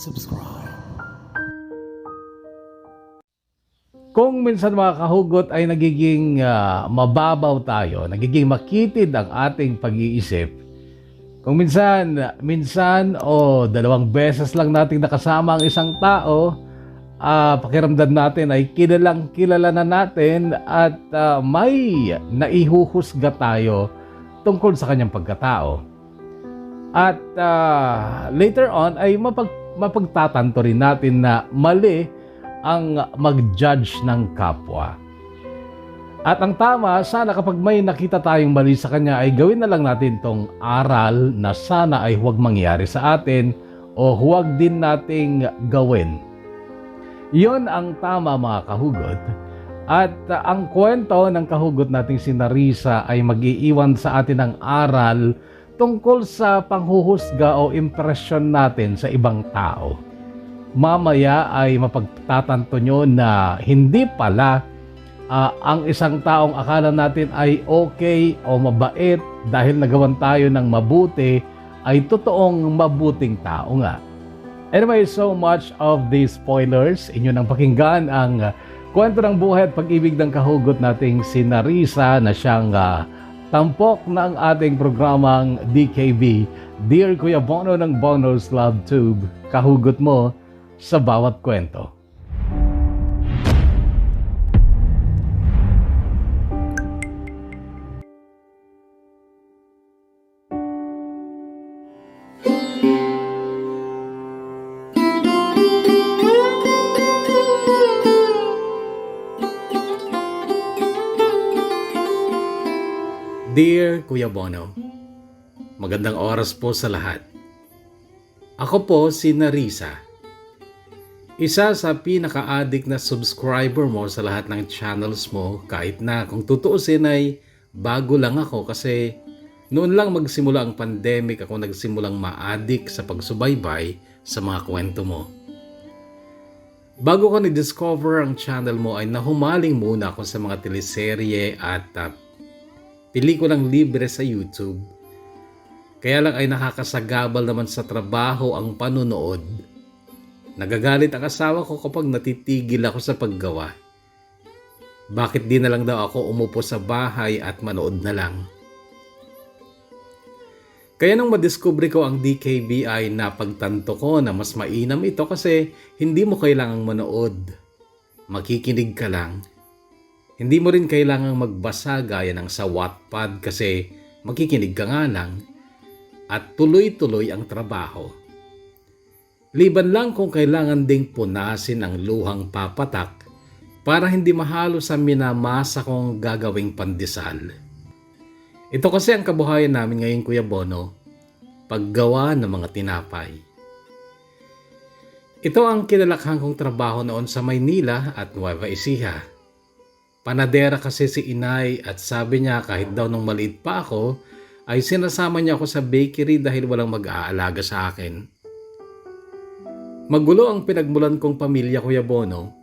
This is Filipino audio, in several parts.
subscribe. Kung minsan mga kahugot ay nagiging mababaw tayo, nagiging makitid ang ating pag-iisip, kung minsan o dalawang beses lang nating nakasama ang isang tao, pakiramdam natin ay kilala na natin at may naihuhusga tayo tungkol sa kanyang pagkatao. At later on ay mapagtatanto rin natin na mali ang mag-judge ng kapwa. At ang tama, sana kapag may nakita tayong mali sa kanya ay gawin na lang natin tong aral na sana ay huwag mangyari sa atin o huwag din nating gawin. Yun ang tama mga kahugot. At ang kwento ng kahugot nating si Narisa ay mag-iiwan sa atin ng aral tungkol sa panghuhusga o impresyon natin sa ibang tao. Mamaya ay mapagtatanto nyo na hindi pala ang isang taong akala natin ay okay o mabait dahil nagawan tayo ng mabuti ay totoong mabuting tao nga. Anyway, so much of these spoilers. Inyo nang pakinggan ang kwento ng buhay at pag-ibig ng kahugot nating si Narisa na siyang tampok ng ating programang DKB, Dear Kuya Bono ng Bono's Love Tube, kahugot mo sa bawat kwento. Dear Kuya Bono, magandang oras po sa lahat. Ako po si Narisa. Isa sa pinaka-addict na subscriber mo sa lahat ng channels mo, kahit na kung tutuusin ay bago lang ako kasi noon lang magsimula ang pandemic ako nagsimulang ma-addict sa pagsubaybay sa mga kwento mo. Bago ko ni-discover ang channel mo ay nahumaling muna ako sa mga teleserye at pelikulang libre sa YouTube. Kaya lang ay nakakasagabal naman sa trabaho ang panunood. Nagagalit ang asawa ko kapag natitigil ako sa paggawa. Bakit di na lang daw ako umupo sa bahay at manood na lang? Kaya nung madiskubre ko ang DKB ay napagtanto ko na mas mainam ito kasi hindi mo kailangang manood. Makikinig ka lang. Hindi mo rin kailangang magbasa gaya ng sa Wattpad kasi makikinig ka nga lang at tuloy-tuloy ang trabaho. Liban lang kung kailangan ding punasin ang luhang papatak para hindi mahalo sa minamasa kong gagawing pandesal. Ito kasi ang kabuhayan namin ngayon Kuya Bono, paggawa ng mga tinapay. Ito ang kinalakhang kong trabaho noon sa Maynila at Nueva Ecija. Panadera kasi si inay at sabi niya kahit daw nung maliit pa ako ay sinasama niya ako sa bakery dahil walang mag-aalaga sa akin. Magulo ang pinagmulan kong pamilya Kuya Bono.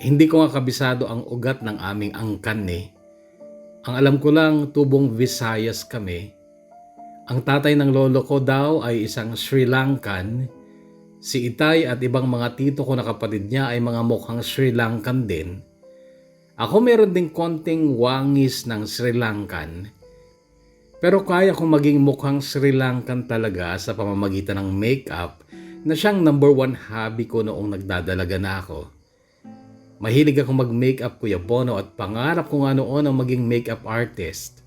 Hindi ko nga kabisado ang ugat ng aming angkan eh. Ang alam ko lang tubong Visayas kami. Ang tatay ng lolo ko daw ay isang Sri Lankan. Si itay at ibang mga tito ko na kapatid niya ay mga mukhang Sri Lankan din. Ako meron ding konting wangis ng Sri Lankan. Pero kaya kong maging mukhang Sri Lankan talaga sa pamamagitan ng makeup na siyang number 1 hobby ko noong nagdadalaga na ako. Mahilig akong mag-makeup Kuya Bono at pangarap ko nga noon ang maging makeup artist.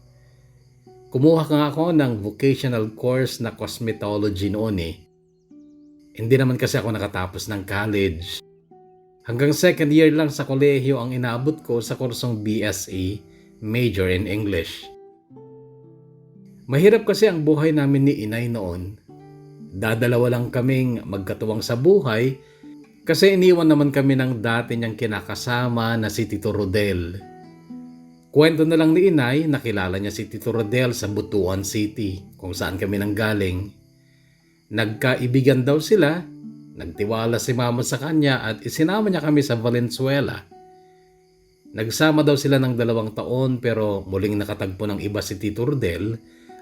Kumuha ka nga ako ng vocational course na cosmetology noon eh. Hindi naman kasi ako nakatapos ng college. Hanggang second year lang sa kolehiyo ang inaabot ko sa kursong BSE, Major in English. Mahirap kasi ang buhay namin ni inay noon. Dadalawa lang kaming magkatuwang sa buhay kasi iniwan naman kami ng dati niyang kinakasama na si Tito Rodel. Kwento na lang ni inay, nakilala niya si Tito Rodel sa Butuan City kung saan kami nanggaling. Nagkaibigan daw sila, nagtiwala si mama sa kanya at isinama niya kami sa Valenzuela. Nagsama daw sila ng 2 taon pero muling nakatagpo ng iba si Tito Rodel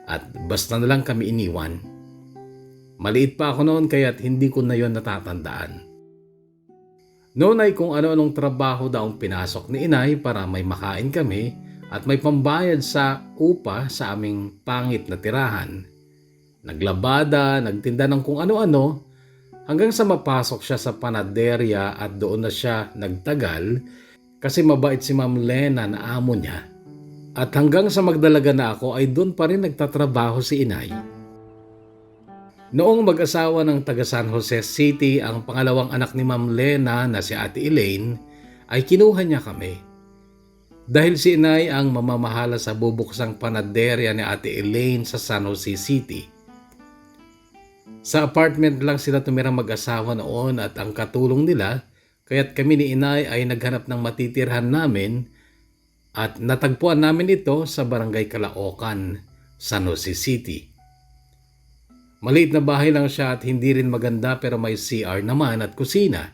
at basta na lang kami iniwan. Maliit pa ako noon kaya't hindi ko na yon natatandaan. Noon ay kung ano-anong trabaho daw ang pinasok ni inay para may makain kami at may pambayad sa upa sa aming pangit na tirahan. Naglabada, nagtinda ng kung ano-ano hanggang sa mapasok siya sa panaderya at doon na siya nagtagal kasi mabait si Ma'am Lena na amo niya. At hanggang sa magdalaga na ako ay doon pa rin nagtatrabaho si inay. Noong mag-asawa ng taga San Jose City ang pangalawang anak ni Ma'am Lena na si Ate Elaine, ay kinuha niya kami. Dahil si inay ang mamamahala sa bubuksang panaderya ni Ate Elaine sa San Jose City. Sa apartment lang sila tumirang mag-asawa noon at ang katulong nila, kaya't kami ni inay ay naghanap ng matitirhan namin at natagpuan namin ito sa Barangay Caloocan, San Jose City. Maliit na bahay lang siya at hindi rin maganda pero may CR naman at kusina.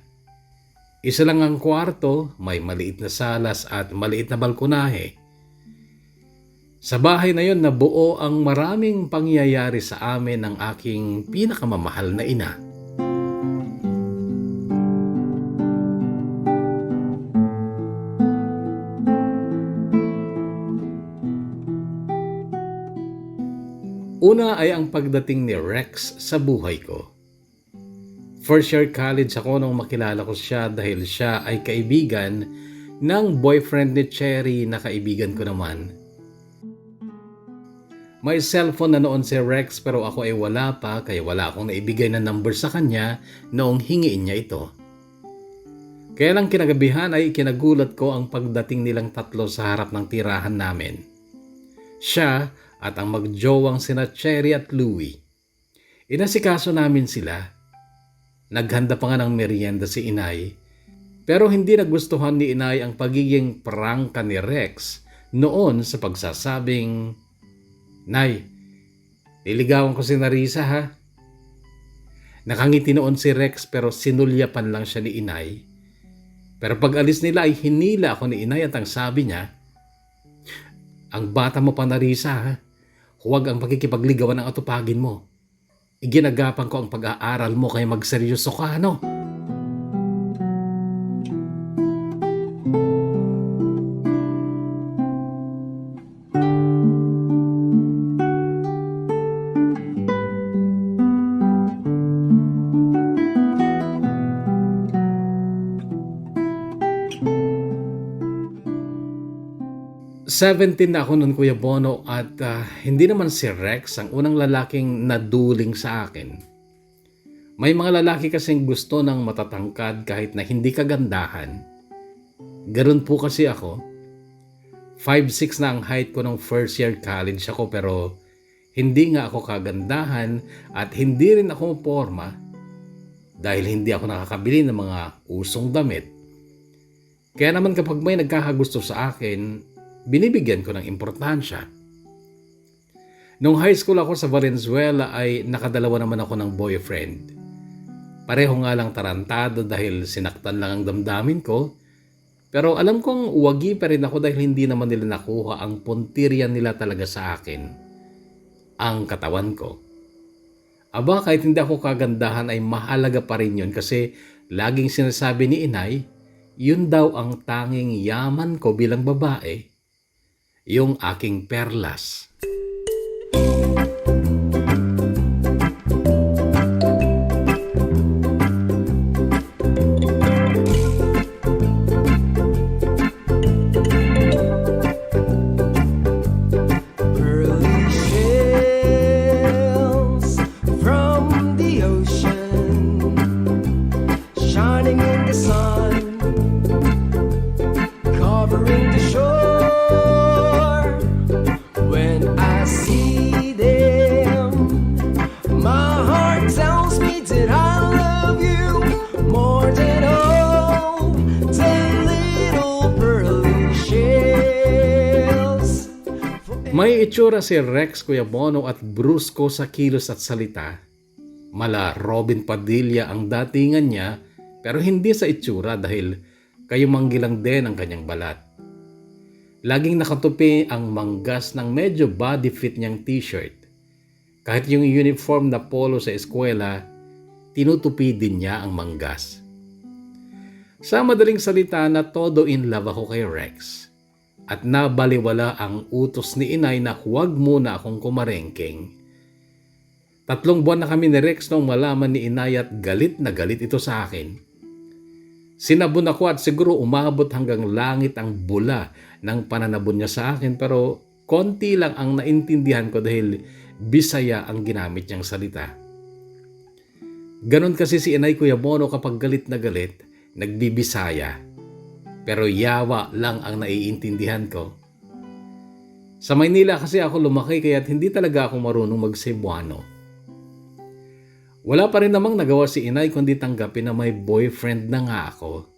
Isa lang ang kwarto, may maliit na salas at maliit na balkonahe. Sa bahay na yon nabuo ang maraming pangyayari sa amin ng aking pinakamamahal na ina. Una ay ang pagdating ni Rex sa buhay ko. First year college ako nung makilala ko siya dahil siya ay kaibigan ng boyfriend ni Cherry na kaibigan ko naman. May cellphone na noon si Rex pero ako ay wala pa kaya wala akong naibigay na number sa kanya noong hingiin niya ito. Kaya lang kinagabihan ay kinagulat ko ang pagdating nilang tatlo sa harap ng tirahan namin. Siya at ang magjowang sina Cherry at Louie. Inasikaso namin sila. Naghanda pa nga ng merienda si inay. Pero hindi nagustuhan ni inay ang pagiging prangka ni Rex noon sa pagsasabing, "Nay, niligawan ko si Narisa ha." Nakangiti noon si Rex pero sinulyapan lang siya ni inay. Pero pag alis nila ay hinila ako ni inay at ang sabi niya, "Ang bata mo pa Narisa ha. Huwag ang pagkikipagligawan ng atupagin mo. Iginagapan ko ang pag-aaral mo kaya magseryoso ka, no?" 17 na ako noon Kuya Bono at hindi naman si Rex ang unang lalaking naduling sa akin. May mga lalaki kasing gusto ng matatangkad kahit na hindi kagandahan. Ganun po kasi ako. 5'6" na ang height ko nung first year college ako pero hindi nga ako kagandahan at hindi rin ako porma dahil hindi ako nakakabili ng mga usong damit. Kaya naman kapag may nagkakagusto sa akin, binibigyan ko ng importansya. Nung high school ako sa Valenzuela ay nakadalawa naman ako ng boyfriend. Pareho nga lang tarantado dahil sinaktan lang ang damdamin ko. Pero alam kong uwagi pa rin ako dahil hindi naman nila nakuha ang puntirya nila talaga sa akin. Ang katawan ko. Aba kahit hindi ako kagandahan ay mahalaga pa rin yun kasi laging sinasabi ni inay, yun daw ang tanging yaman ko bilang babae. Yung aking perlas. May itsura si Rex Kuya Bono at brusko sa kilos at salita. Mala Robin Padilla ang datingan niya pero hindi sa itsura dahil kayumanggilang din ang kanyang balat. Laging nakatupi ang manggas ng medyo body fit niyang t-shirt. Kahit yung uniform na polo sa eskwela, tinutupi din niya ang manggas. Sa madaling salita na todo in love ako kay Rex at nabaliwala ang utos ni inay na huwag muna akong kumarengking. 3 buwan na kami ni Rex nung malaman ni inay at galit na galit ito sa akin. Sinabon ako at siguro umabot hanggang langit ang bula ng pananabon niya sa akin pero konti lang ang naintindihan ko dahil Bisaya ang ginamit niyang salita. Ganon kasi si inay Kuya Bono kapag galit na galit, nagbibisaya. Pero yawa lang ang naiintindihan ko. Sa Maynila kasi ako lumaki kaya't hindi talaga ako marunong mag-Cebuano. Wala pa rin namang nagawa si inay kundi tanggapin na may boyfriend na nga ako.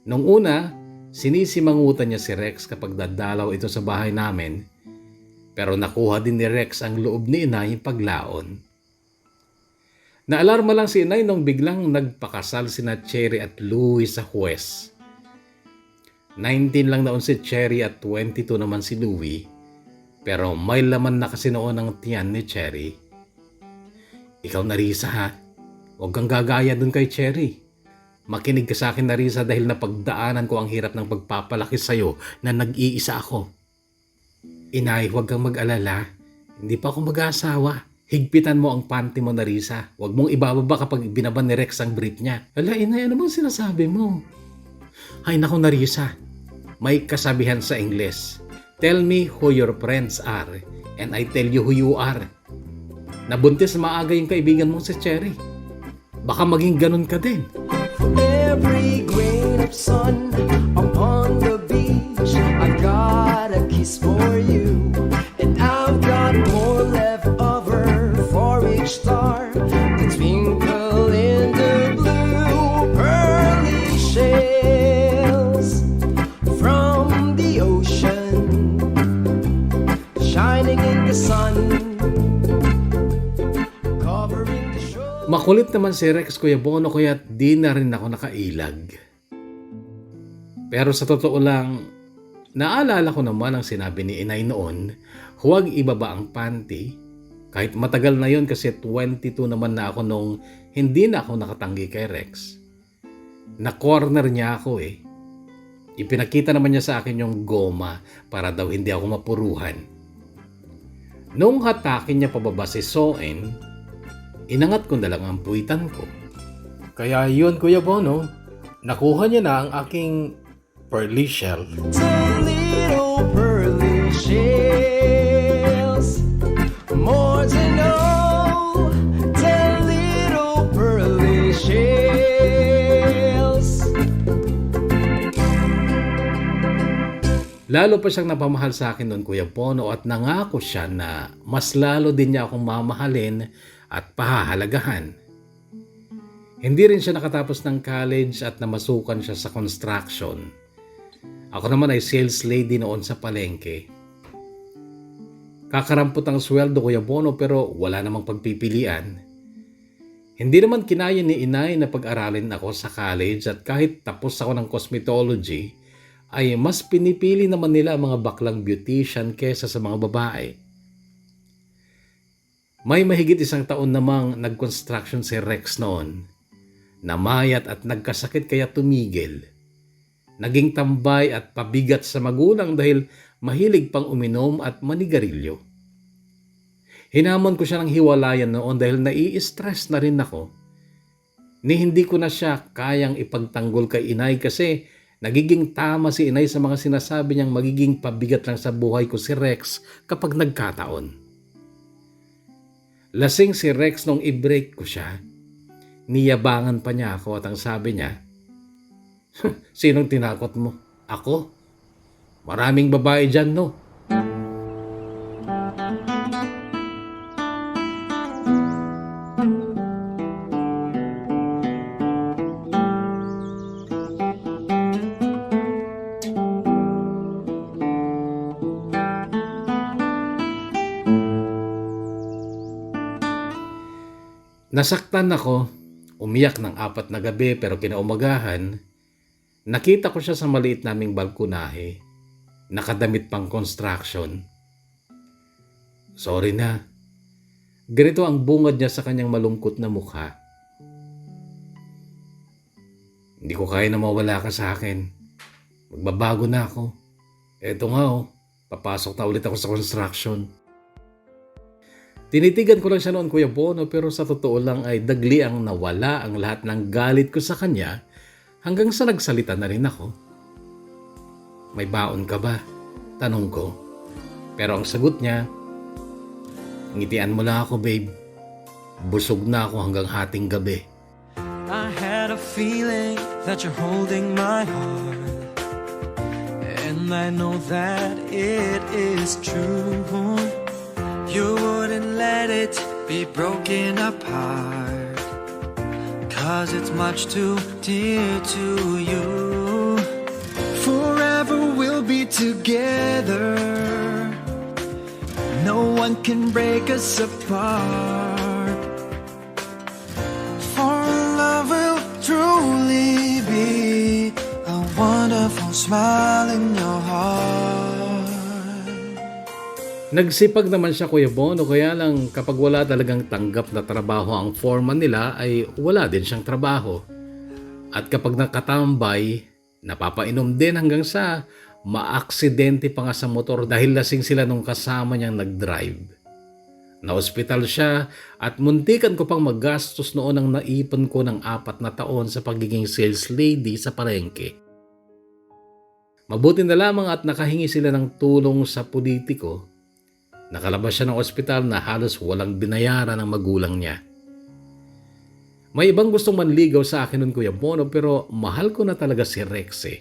Nung una, sinisimangutan niya si Rex kapag dadalaw ito sa bahay namin. Pero nakuha din ni Rex ang loob ni inay paglaon. Naalarma lang si inay nung biglang nagpakasal sina Cherry at Louie sa huwes. 19 lang noon si Cherry at 22 naman si Louie. Pero may laman na kasi noon ang tiyan ni Cherry. Ikaw Narisa ha, huwag kang gagaya dun kay Cherry. Makinig ka sa akin Narisa dahil napagdaanan ko ang hirap ng pagpapalaki sa'yo na nag-iisa ako. Inay, huwag kang mag-alala. Hindi pa ako mag-aasawa. Higpitan mo ang panty mo, Narisa. Huwag mong ibababa kapag binaban ni Rex ang brief niya. Ala, inay, ano bang sinasabi mo? Ay, naku, Narisa. May kasabihan sa Ingles. Tell me who your friends are and I tell you who you are. Nabuntis maaga yung kaibigan mong si Cherry. Baka maging ganun ka din. Every grain of sun upon the beach, I got a kiss for you, and I've got more left over for each star to twinkle in the blue pearly shells from the ocean, shining in the sun, covering the shore. Makulit naman si Rex Kuya Bono kaya di na rin ako nakailag. Pero sa totoo lang, naalala ko naman ang sinabi ni inay noon, huwag ibaba ang panty. Kahit matagal na yon kasi 22 naman na ako nung hindi na ako nakatanggi kay Rex. Na-corner niya ako eh. Ipinakita naman niya sa akin yung goma para daw hindi ako mapuruhan. Nung hatakin niya pababa si Soen, inangat ko na lang ang puwitan ko. Kaya yun Kuya Bono, nakuha niya na ang aking pearly shell. Ten little pearly shells, more to know. 10 little pearly shells. Lalo pa siyang napamahal sa akin noon Kuya Bono at nangako siya na mas lalo din niya akong mamahalin at pahahalagahan. Hindi rin siya nakatapos ng college at namasukan siya sa construction. Ako naman ay sales lady noon sa palengke. Kakarampot ang sweldo Kuya Bono pero wala namang pagpipilian. Hindi naman kinaya ni inay na pag-aralin ako sa college at kahit tapos ako ng cosmetology, ay mas pinipili naman nila ang mga baklang beautician kesa sa mga babae. May mahigit 1 taon namang nag-construction si Rex noon. Namayat at nagkasakit kaya tumigil. Naging tambay at pabigat sa magulang dahil mahilig pang uminom at manigarilyo. Hinamon ko siya ng hiwalayan noon dahil nai-stress na rin ako. Ni hindi ko na siya kayang ipagtanggol kay inay kasi nagiging tama si inay sa mga sinasabi niyang magiging pabigat lang sa buhay ko si Rex kapag nagkataon. Lasing si Rex nung i-break ko siya. Niyabangan pa niya ako at ang sabi niya, sinong tinakot mo? Ako? Maraming babae dyan, no? Nasaktan ako, umiyak ng 4 na gabi pero kinaumagahan, nakita ko siya sa maliit naming balkonahe, nakadamit pang construction. Sorry na, Ganito ang bungad niya sa kanyang malungkot na mukha. Hindi ko kaya na mawala ka sa akin. Magbabago na ako. Eto nga papasok na ulit ako sa construction. Tinitigan ko lang siya noon, Kuya Bono, pero sa totoo lang ay dagli ang nawala ang lahat ng galit ko sa kanya hanggang sa nagsalita na rin ako. May baon ka ba? Tanong ko. Pero ang sagot niya, ngitian mo lang ako, babe. Busog na ako hanggang hating gabi. I had a feeling that you're holding my heart, and I know that it is true. You wouldn't let it be broken apart, 'cause it's much too dear to you. Forever we'll be together, no one can break us apart. For love will truly be a wonderful smile in your heart. Nagsipag naman siya, Kuya Bono, kaya lang kapag wala talagang tanggap na trabaho ang foreman nila ay wala din siyang trabaho. At kapag nakatambay, napapainom din hanggang sa maaksidente pa nga sa motor dahil lasing sila nung kasama niyang nag-drive. Na-hospital siya at muntikan ko pang magastos noon ang naipon ko ng 4 na taon sa pagiging sales lady sa palengke. Mabuti na lamang at nakahingi sila ng tulong sa politiko. Nakalabas siya ng ospital na halos walang binayaran ng magulang niya. May ibang gustong manligaw sa akin nun, Kuya Bono, pero mahal ko na talaga si Rex eh.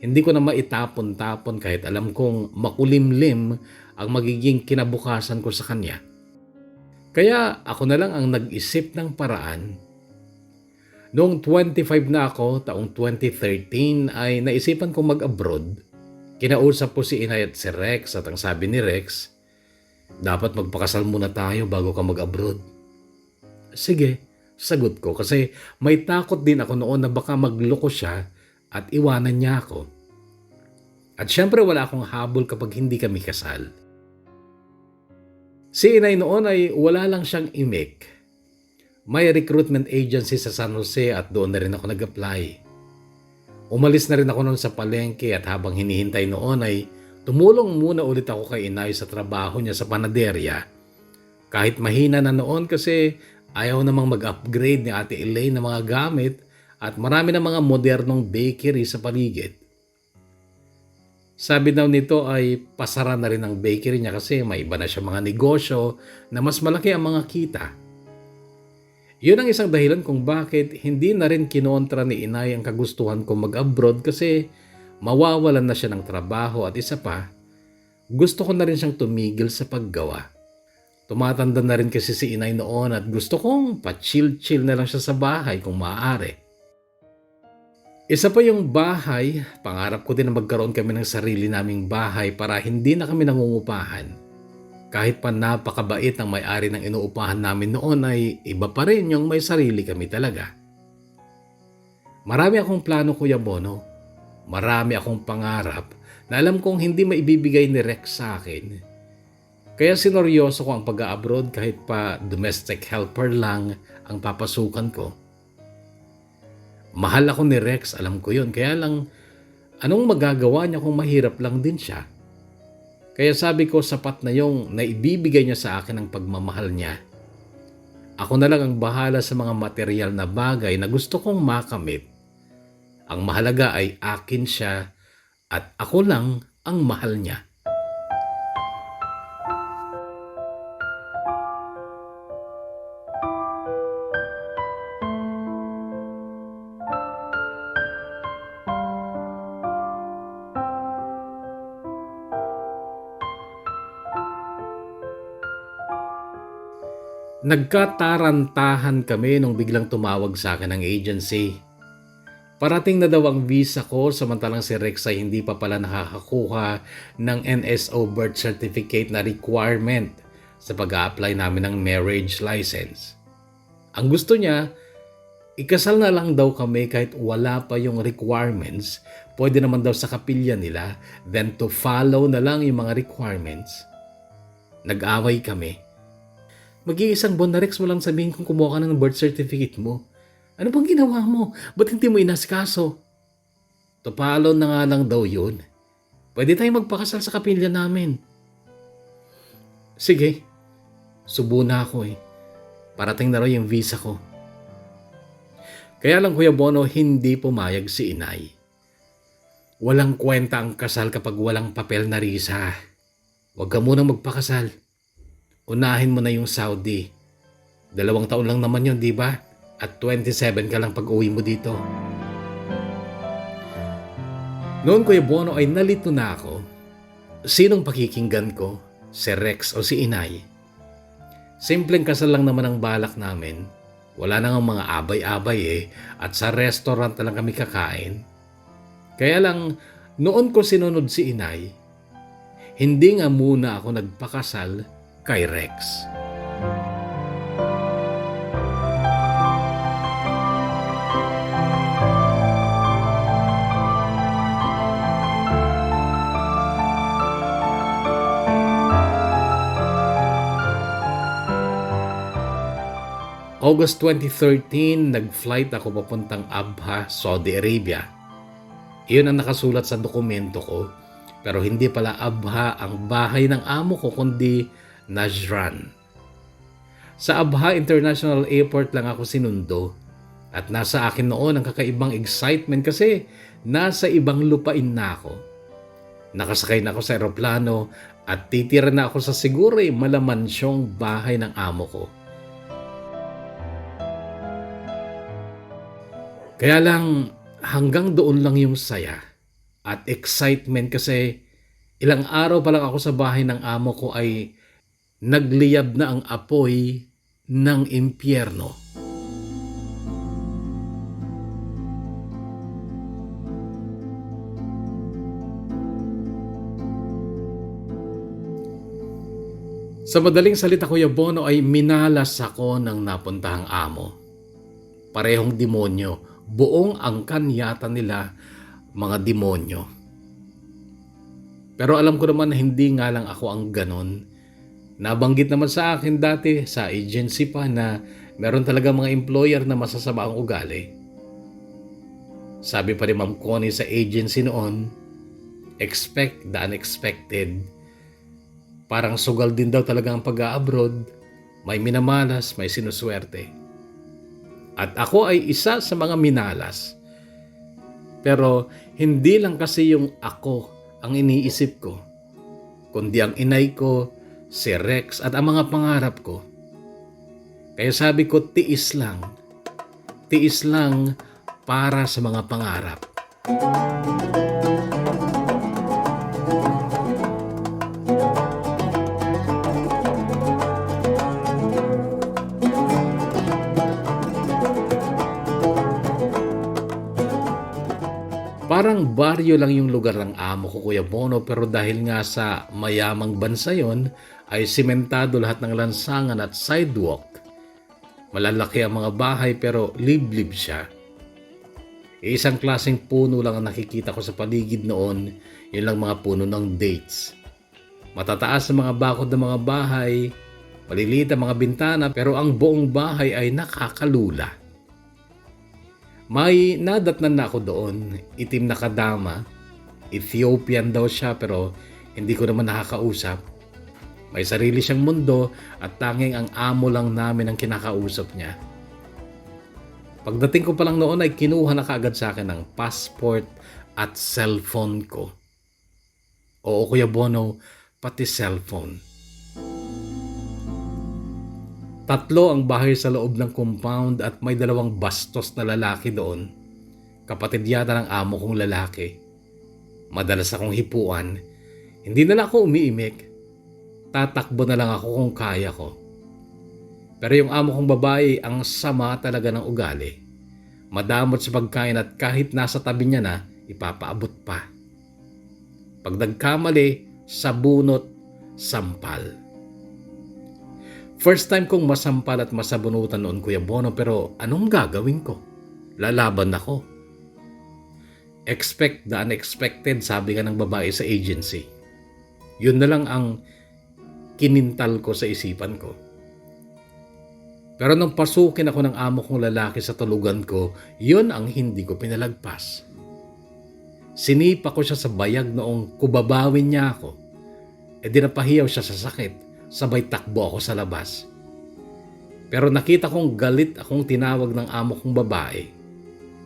Hindi ko na maitapon-tapon kahit alam kong makulimlim ang magiging kinabukasan ko sa kanya. Kaya ako na lang ang nag-isip ng paraan. Noong 25 na ako, taong 2013, ay naisipan kong mag-abroad. Kinausap ko si Inay at si Rex at ang sabi ni Rex, dapat magpakasal muna tayo bago ka mag-abroad. Sige, sagot ko kasi may takot din ako noon na baka magloko siya at iwanan niya ako. At syempre wala akong habol kapag hindi kami kasal. Si Inay noon ay wala lang siyang imik. May recruitment agency sa San Jose at doon na rin ako nag-apply. Umalis na rin ako noon sa palengke at habang hinihintay noon ay tumulong muna ulit ako kay Inay sa trabaho niya sa panaderya. Kahit mahina na noon kasi ayaw namang mag-upgrade ni Ate Elaine ng mga gamit at marami na mga modernong bakery sa paligid. Sabi daw nito ay pasara na rin ang bakery niya kasi may iba na siya mga negosyo na mas malaki ang mga kita. Yun ang isang dahilan kung bakit hindi na rin kinontra ni Inay ang kagustuhan kong mag-abroad kasi mawawalan na siya ng trabaho at isa pa, gusto ko na rin siyang tumigil sa paggawa. Tumatanda na rin kasi si Inay noon at gusto kong pa-chill-chill na lang siya sa bahay kung maaari. Isa pa yung bahay, pangarap ko din na magkaroon kami ng sarili naming bahay para hindi na kami nangungupahan. Kahit pa napakabait ng may-ari ng inuupahan namin noon ay iba pa rin yung may sarili kami talaga. Marami akong plano, Kuya Bono. Marami akong pangarap na alam kong hindi maibibigay ni Rex sa akin. Kaya sineryoso ko ang pag-abroad kahit pa domestic helper lang ang papasukan ko. Mahal ako ni Rex, alam ko yun. Kaya lang, anong magagawa niya kung mahirap lang din siya? Kaya sabi ko sapat na yung naibibigay niya sa akin ang pagmamahal niya. Ako na lang ang bahala sa mga material na bagay na gusto kong makamit. Ang mahalaga ay akin siya at ako lang ang mahal niya. Nagkatarantahan kami nung biglang tumawag sa akin ng agency. Parating na daw ang visa ko samantalang si Rex ay hindi pa pala nakakakuha ng NSO birth certificate na requirement sa pag-a-apply namin ng marriage license. Ang gusto niya, ikasal na lang daw kami kahit wala pa yung requirements. Pwede naman daw sa kapilya nila, then to follow na lang yung mga requirements. Nag-away kami. Mag-iisang buwan na Rex mo lang sabihin kung kumuha ka na ng birth certificate mo. Ano bang ginawa mo? Ba't hindi mo inasikaso? Tupalo na nga lang daw yun. Pwede tayong magpakasal sa kapilya namin. Sige, subo na ako eh. Parating na raw yung visa ko. Kaya lang Kuya Bono, hindi pumayag si inay. Walang kwenta ang kasal kapag walang papel na Risa. Huwag ka munang magpakasal. Unahin mo na yung Saudi. 2 taon lang naman yun, di ba? At 27 ka lang pag uwi mo dito. Noon Kuya Bono ay nalito na ako. Sinong pakikinggan ko? Si Rex o si inay? Simpleng kasal lang naman ang balak namin. Wala na nga mga abay-abay eh. At sa restaurant na lang kami kakain. Kaya lang, noon ko sinunod si inay, hindi nga muna ako nagpakasal kay Rex. August 2013, nag-flight ako papuntang Abha, Saudi Arabia. Iyon ang nakasulat sa dokumento ko, pero hindi pala Abha ang bahay ng amo ko kundi Najran. Sa Abha International Airport lang ako sinundo at nasa akin noon ang kakaibang excitement kasi nasa ibang lupain na ako. Nakasakay na ako sa eroplano at titira na ako sa siguro malamansyong bahay ng amo ko. Kaya lang hanggang doon lang yung saya at excitement kasi ilang araw pa lang ako sa bahay ng amo ko ay nagliyab na ang apoy ng impyerno. Sa madaling salita Kuya Bono ay minalas ako ng napuntahang amo. Parehong demonyo. Buong angkan yata nila mga demonyo. Pero alam ko naman na hindi nga lang ako ang ganon. Nabanggit naman sa akin dati sa agency pa na meron talaga mga employer na masasama ang ugali. Sabi pa ni Ma'am Connie sa agency noon, expect the unexpected. Parang sugal din daw talaga ang pag-a-abroad. May minamalas, may sinuswerte. At ako ay isa sa mga minalas. Pero hindi lang kasi yung ako ang iniisip ko, kundi ang inay ko, si Rex at ang mga pangarap ko. Kaya sabi ko, tiis lang. Tiis lang para sa mga pangarap. Parang baryo lang yung lugar ng amo ko Kuya Bono pero dahil nga sa mayamang bansa yon ay simentado lahat ng lansangan at sidewalk. Malalaki ang mga bahay pero liblib siya. Isang klaseng puno lang ang nakikita ko sa paligid noon, yun lang mga puno ng dates. Matataas ang mga bakod ng mga bahay, maliliit ang mga bintana pero ang buong bahay ay nakakalula. May nadatnan na ako doon, itim na kadama. Ethiopian daw siya pero hindi ko naman nakakausap. May sarili siyang mundo at tanging ang amo lang namin ang kinakausap niya. Pagdating ko pa lang noon ay kinuha na kaagad sa akin ang passport at cellphone ko. Oo Kuya Bono, pati cellphone. 3 ang bahay sa loob ng compound at may 2 bastos na lalaki doon. Kapatid yata ng amo kong lalaki. Madalas akong hipuan. Hindi na lang ako umiimik. Tatakbo na lang ako kung kaya ko. Pero yung amo kong babae ang sama talaga ng ugali. Madamot sa pagkain at kahit nasa tabi niya na, ipapaabot pa. Pag nagkamali, sabunot, sampal. First time kong masampal at masabunutan noon Kuya Bono pero anong gagawin ko? Lalaban ako. Expect the unexpected, sabi nga ng babae sa agency. Yun na lang ang kinintal ko sa isipan ko. Pero nung pasukin ako ng amo kong lalaki sa tulugan ko, yun ang hindi ko pinalagpas. Sinipa ko siya sa bayag noong kubabawin niya ako. E di napahiyaw siya sa sakit, sabay takbo ako sa labas. Pero nakita kong galit akong tinawag ng amo kong babae.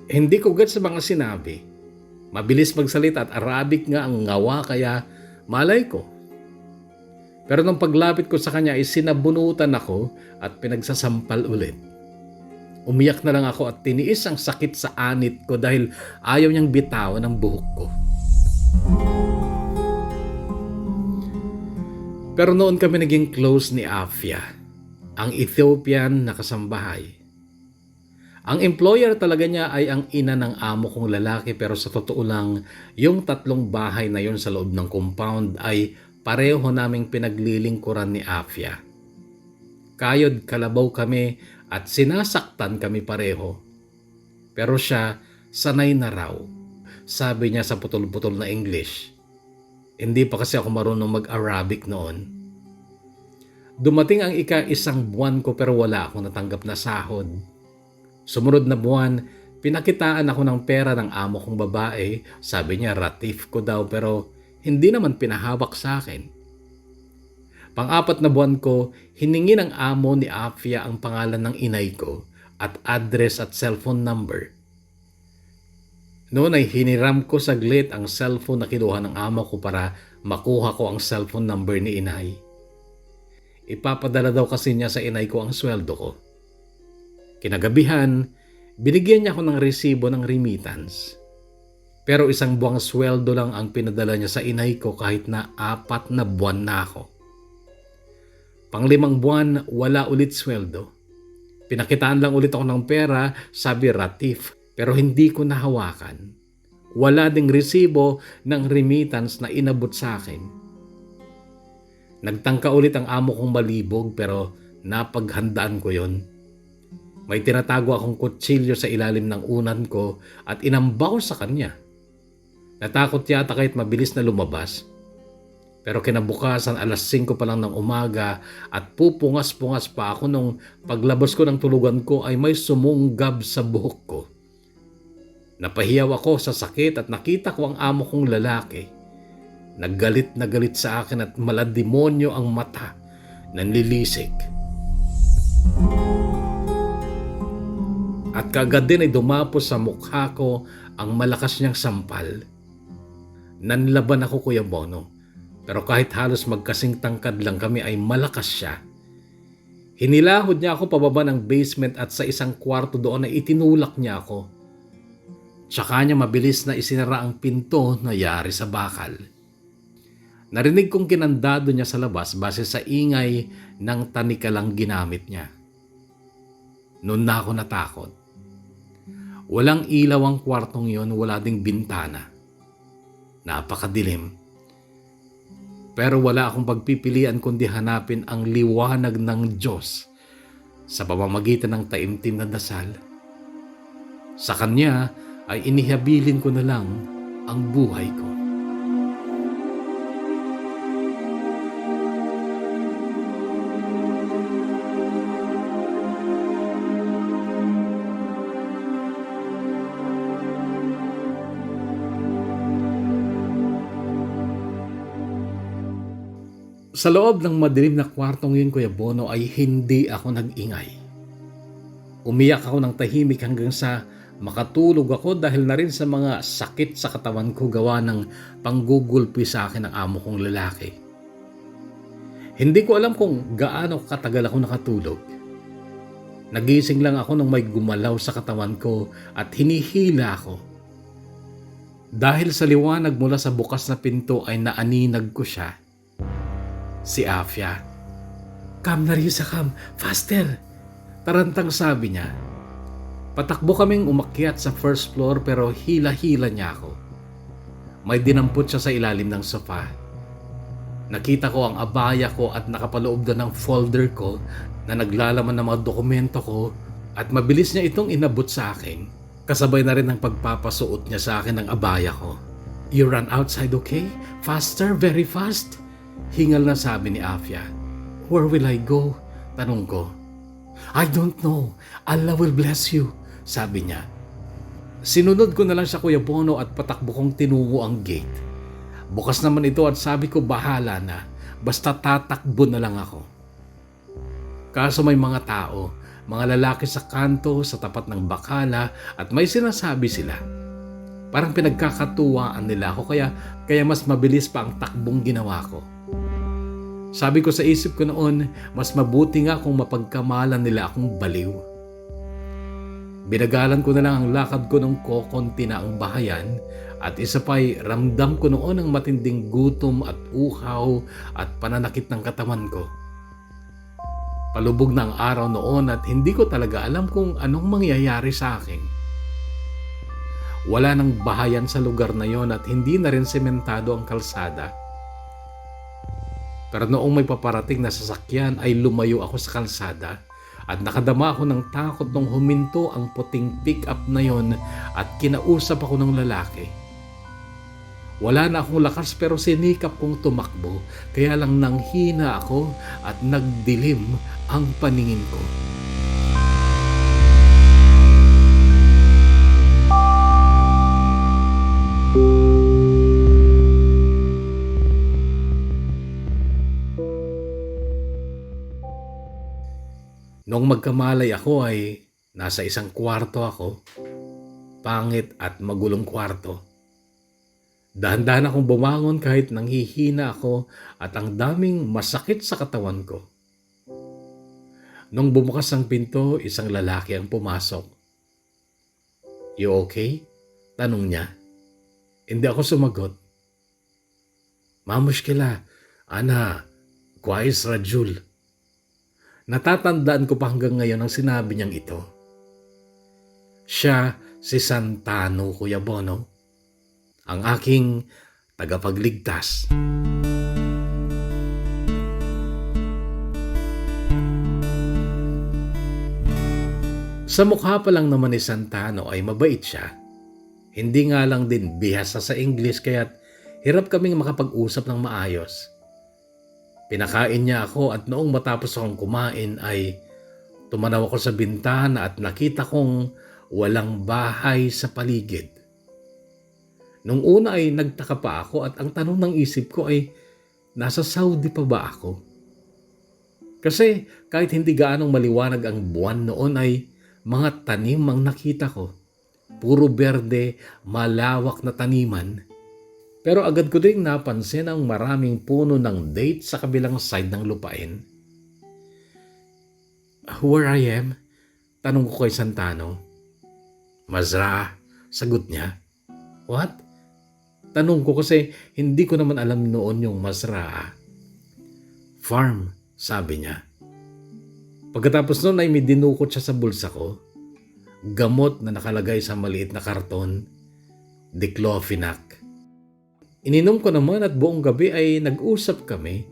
Hindi ko agad sa mga sinabi. Mabilis magsalita at Arabic nga ang ngawa kaya malay ko. Pero nung paglapit ko sa kanya ay sinabunutan ako at pinagsasampal ulit. Umiyak na lang ako at tiniis ang sakit sa anit ko dahil ayaw niyang bitawan ang buhok ko. Pero noon kami naging close ni Afia, ang Ethiopian na kasambahay. Ang employer talaga niya ay ang ina ng amo kong lalaki pero sa totoo lang, yung 3 bahay na yon sa loob ng compound ay pareho naming pinaglilingkuran ni Afia. Kayod kalabaw kami at sinasaktan kami pareho. Pero siya, sanay na raw. Sabi niya sa putol-putol na English. Hindi pa kasi ako marunong mag-Arabic noon. Dumating ang ika-1 buwan ko pero wala akong natanggap na sahod. Sumunod na buwan, pinakitaan ako ng pera ng amo kong babae. Sabi niya ratif ko daw pero hindi naman pinahawak sa akin. Pang-4 na buwan ko, hiningi ng amo ni Afia ang pangalan ng inay ko at address at cellphone number. Noon ay hiniram ko saglit ang cellphone na kinuha ng amo ko para makuha ko ang cellphone number ni inay. Ipapadala daw kasi niya sa inay ko ang sweldo ko. Kinagabihan, binigyan niya ako ng resibo ng remittance. Pero 1 buwang sweldo lang ang pinadala niya sa inay ko kahit na 4 na buwan na ako. Pang 5 buwan, wala ulit sweldo. Pinakitaan lang ulit ako ng pera, sabi ratif, pero hindi ko nahawakan. Wala ding resibo ng remittance na inabot sa akin. Nagtangka ulit ang amo kong malibog pero napaghandaan ko yon. May tinatago akong kutsilyo sa ilalim ng unan ko at inamba ko sa kanya. Natakot yata kahit mabilis na lumabas. Pero kinabukasan 5:00 pa lang ng umaga at pupungas-pungas pa ako nung paglabas ko ng tulugan ko ay may sumunggab sa buhok ko. Napahiyaw ako sa sakit at nakita ko ang amo kong lalaki. Naggalit na galit sa akin at malademonyo ang mata, nanlilisik. At kaagad din ay dumapos sa mukha ko ang malakas niyang sampal. Nanlaban ako, Kuya Bono, pero kahit halos magkasing tangkad lang kami ay malakas siya. Hinilahod niya ako pababa ng basement at sa isang kwarto doon ay itinulak niya ako. Tsaka niya mabilis na isinara ang pinto na yari sa bakal. Narinig kong kinandado niya sa labas base sa ingay ng tanikalang ginamit niya. Noon na ako natakot. Walang ilaw ang kwartong yon, wala ding bintana. Napakadilim. Pero wala akong pagpipilian kundi hanapin ang liwanag ng Diyos sa pamamagitan ng taimtim na dasal. Sa Kanya ay inihabilin ko na lang ang buhay ko. Sa loob ng madilim na kwartong yun, Kuya Bono, ay hindi ako nag-ingay. Umiyak ako ng tahimik hanggang sa makatulog ako dahil na rin sa mga sakit sa katawan ko gawa ng panggugulpi sa akin ng amo kong lalaki. Hindi ko alam kung gaano katagal ako nakatulog. Nagising lang ako nang may gumalaw sa katawan ko at hinihila ako. Dahil sa liwanag mula sa bukas na pinto ay naaninag ko siya. Si Afia. "Come, Narisa, come. Faster!" Tarantang sabi niya. Patakbo kaming umakyat sa first floor pero hila-hila niya ako. May dinampot siya sa ilalim ng sofa. Nakita ko ang abaya ko at nakapaloob doon ng folder ko na naglalaman ng mga dokumento ko at mabilis niya itong inabot sa akin. Kasabay na rin ang pagpapasuot niya sa akin ng abaya ko. "You run outside, okay? Faster, very fast." Hingal na sabi ni Afia. "Where will I go?" Tanong ko. I don't know. Allah will bless you, sabi niya. Sinunod ko na lang siya, Kuya Bono, at patakbo kong tinungo ang gate. Bukas naman ito at sabi ko bahala na, basta tatakbo na lang ako. Kaso may mga tao, mga lalaki sa kanto sa tapat ng bakala at may sinasabi sila. Parang pinagkakatuwaan nila ako kaya mas mabilis pa ang takbong ginawa ko. Sabi ko sa isip ko noon, mas mabuti nga kung mapagkamalan nila akong baliw. Binagalan ko na lang ang lakad ko nung kokonti na ang bahayan at isa pa'y ramdam ko noon ang matinding gutom at uhaw at pananakit ng katawan ko. Palubog na ang araw noon at hindi ko talaga alam kung anong mangyayari sa akin. Wala nang bahayan sa lugar na yon at hindi na rin sementado ang kalsada. Pero noong may paparating na sasakyan ay lumayo ako sa kalsada at nakadama ako ng takot nung huminto ang puting pick-up na yon at kinausap ako ng lalaki. Wala na akong lakas pero sinikap kong tumakbo kaya lang nanghina ako at nagdilim ang paningin ko. Noong magkamalay ako ay nasa isang kwarto ako, pangit at magulong kwarto. Dahan-dahan akong bumangon kahit nanghihina ako at ang daming masakit sa katawan ko. Nung bumukas ang pinto, isang lalaki ang pumasok. "You okay?" tanong niya. Hindi ako sumagot. "Mamushkila, ana, kwais rajul." Natatandaan ko pa hanggang ngayon ang sinabi niyang ito. Siya si Santano, Kuya Bono, ang aking tagapagligtas. Sa mukha pa lang naman ni Santano ay mabait siya. Hindi nga lang din bihasa sa English kaya't hirap kaming makapag-usap ng maayos. Pinakain niya ako at noong matapos akong kumain ay tumanaw ako sa bintana at nakita kong walang bahay sa paligid. Nung una ay nagtaka pa ako at ang tanong ng isip ko ay nasa Saudi pa ba ako? Kasi kahit hindi gaanong maliwanag ang buwan noon ay mga tanim ang nakita ko. Puro berde, malawak na taniman. Pero agad ko ding napansin ang maraming puno ng date sa kabilang side ng lupain. "Where I am?" tanong ko kay Santano. "Mazra," sagot niya. "What?" tanong ko kasi hindi ko naman alam noon yung Mazra. "Farm," sabi niya. Pagkatapos noon ay may dinukot siya sa bulsa ko. Gamot na nakalagay sa maliit na karton, diclofenac. Ininom ko naman at buong gabi ay nag-usap kami.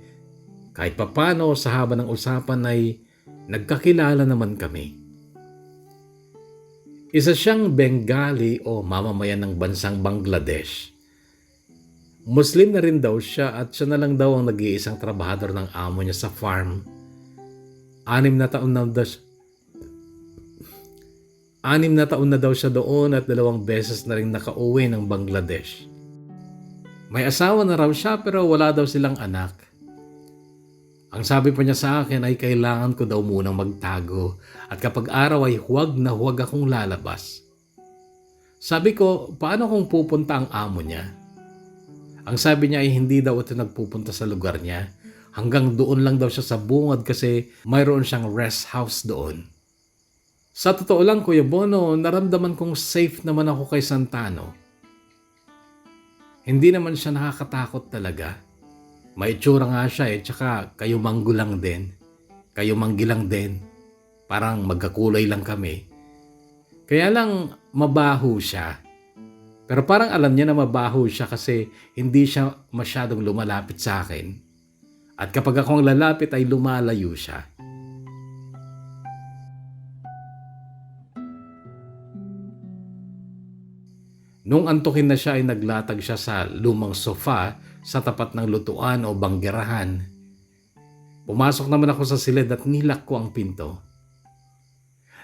Kahit papano sa haba ng usapan ay nagkakilala naman kami. Isa siyang Bengali o mamamayan ng bansang Bangladesh. Muslim na rin daw siya at siya na lang daw ang nag-iisang trabahador ng amo niya sa farm. 6 na taon na daw siya doon at 2 beses na rin nakauwi ng Bangladesh. May asawa na raw siya pero wala daw silang anak. Ang sabi pa niya sa akin ay kailangan ko daw munang magtago at kapag araw ay huwag na huwag akong lalabas. Sabi ko, paano kung pupunta ang amo niya? Ang sabi niya ay hindi daw ito nagpupunta sa lugar niya. Hanggang doon lang daw siya sa bungad kasi mayroon siyang rest house doon. Sa totoo lang, Kuya Bono, naramdaman kong safe naman ako kay Santano. Hindi naman siya nakakatakot talaga. May itsura nga siya tsaka kayo manggulang din. Kayo manggilang din. Parang magkakulay lang kami. Kaya lang mabaho siya. Pero parang alam niya na mabaho siya kasi hindi siya masyadong lumalapit sa akin. At kapag ako ang lalapit ay lumalayo siya. Nung antukin na siya ay naglatag siya sa lumang sofa sa tapat ng lutuan o banggerahan. Pumasok naman ako sa silid at nilak ko ang pinto.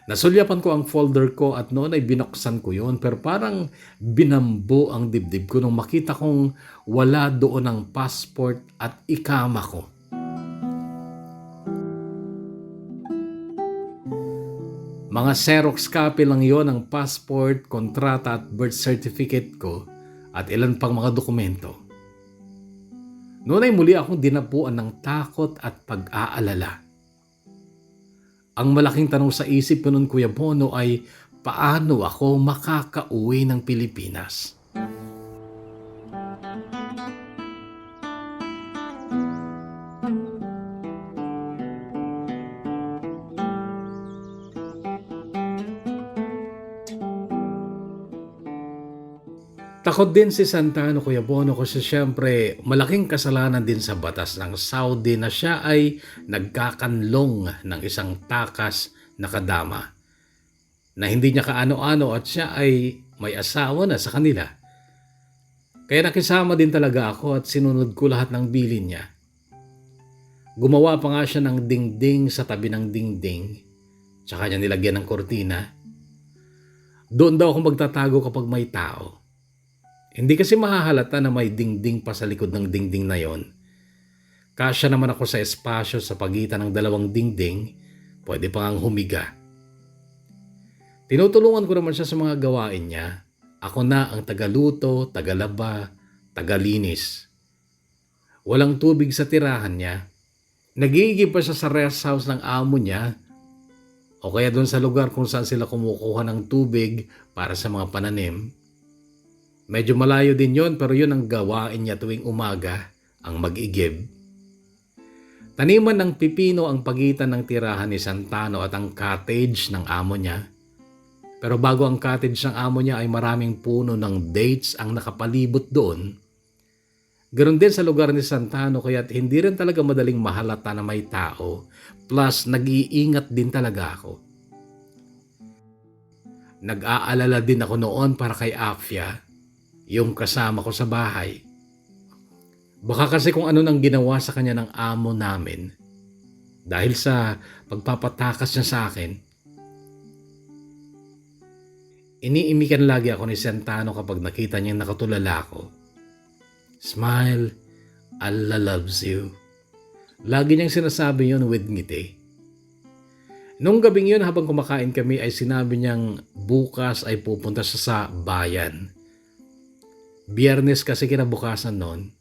Nasulyapan ko ang folder ko at noon ay binuksan ko yon, pero parang binambo ang dibdib ko nung makita kong wala doon ang passport at ikama ko. Mga Xerox copy lang yon ng passport, kontrata at birth certificate ko at ilan pang mga dokumento. Noon ay muli akong dinapuan ng takot at pag-aalala. Ang malaking tanong sa isip ko noon, Kuya Bono, ay paano ako makakauwi ng Pilipinas? Takot din si Santano, Kuya Bono, kasi siyempre malaking kasalanan din sa batas ng Saudi na siya ay nagkakanlong ng isang takas na kadama na hindi niya kaano-ano at siya ay may asawa na sa kanila. Kaya nakisama din talaga ako at sinunod ko lahat ng bilin niya. Gumawa pa nga siya ng dingding sa tabi ng dingding, tsaka niya nilagyan ng kortina. Doon daw ako magtatago kapag may tao. Hindi kasi mahahalata na may dingding pa sa likod ng dingding na yon. Kasya naman ako sa espasyo sa pagitan ng dalawang dingding, pwede pa ngang humiga. Tinutulungan ko naman siya sa mga gawain niya. Ako na ang tagaluto, tagalaba, tagalinis. Walang tubig sa tirahan niya. Nagigib pa siya sa rest house ng amo niya o kaya doon sa lugar kung saan sila kumukuha ng tubig para sa mga pananim. Medyo malayo din yon, pero yun ang gawain niya tuwing umaga, ang mag-igib. Taniman ng pipino ang pagitan ng tirahan ni Santano at ang cottage ng amo niya. Pero bago ang cottage ng amo niya ay maraming puno ng dates ang nakapalibot doon. Ganon din sa lugar ni Santano, kaya't hindi rin talaga madaling mahalata na may tao. Plus, nag-iingat din talaga ako. Nag-aalala din ako noon para kay Afia, yung kasama ko sa bahay. Baka kasi kung ano nang ginawa sa kanya ng amo namin dahil sa pagpapatakas niya sa akin. Iniimikan lagi ako ni Santano kapag nakita niyang nakatulala ako. Smile, Allah loves you. Lagi niyang sinasabi yun with ngiti. Nung gabing yun habang kumakain kami ay sinabi niyang bukas ay pupunta siya sa bayan. Biyernes kasi kinabukasan noon.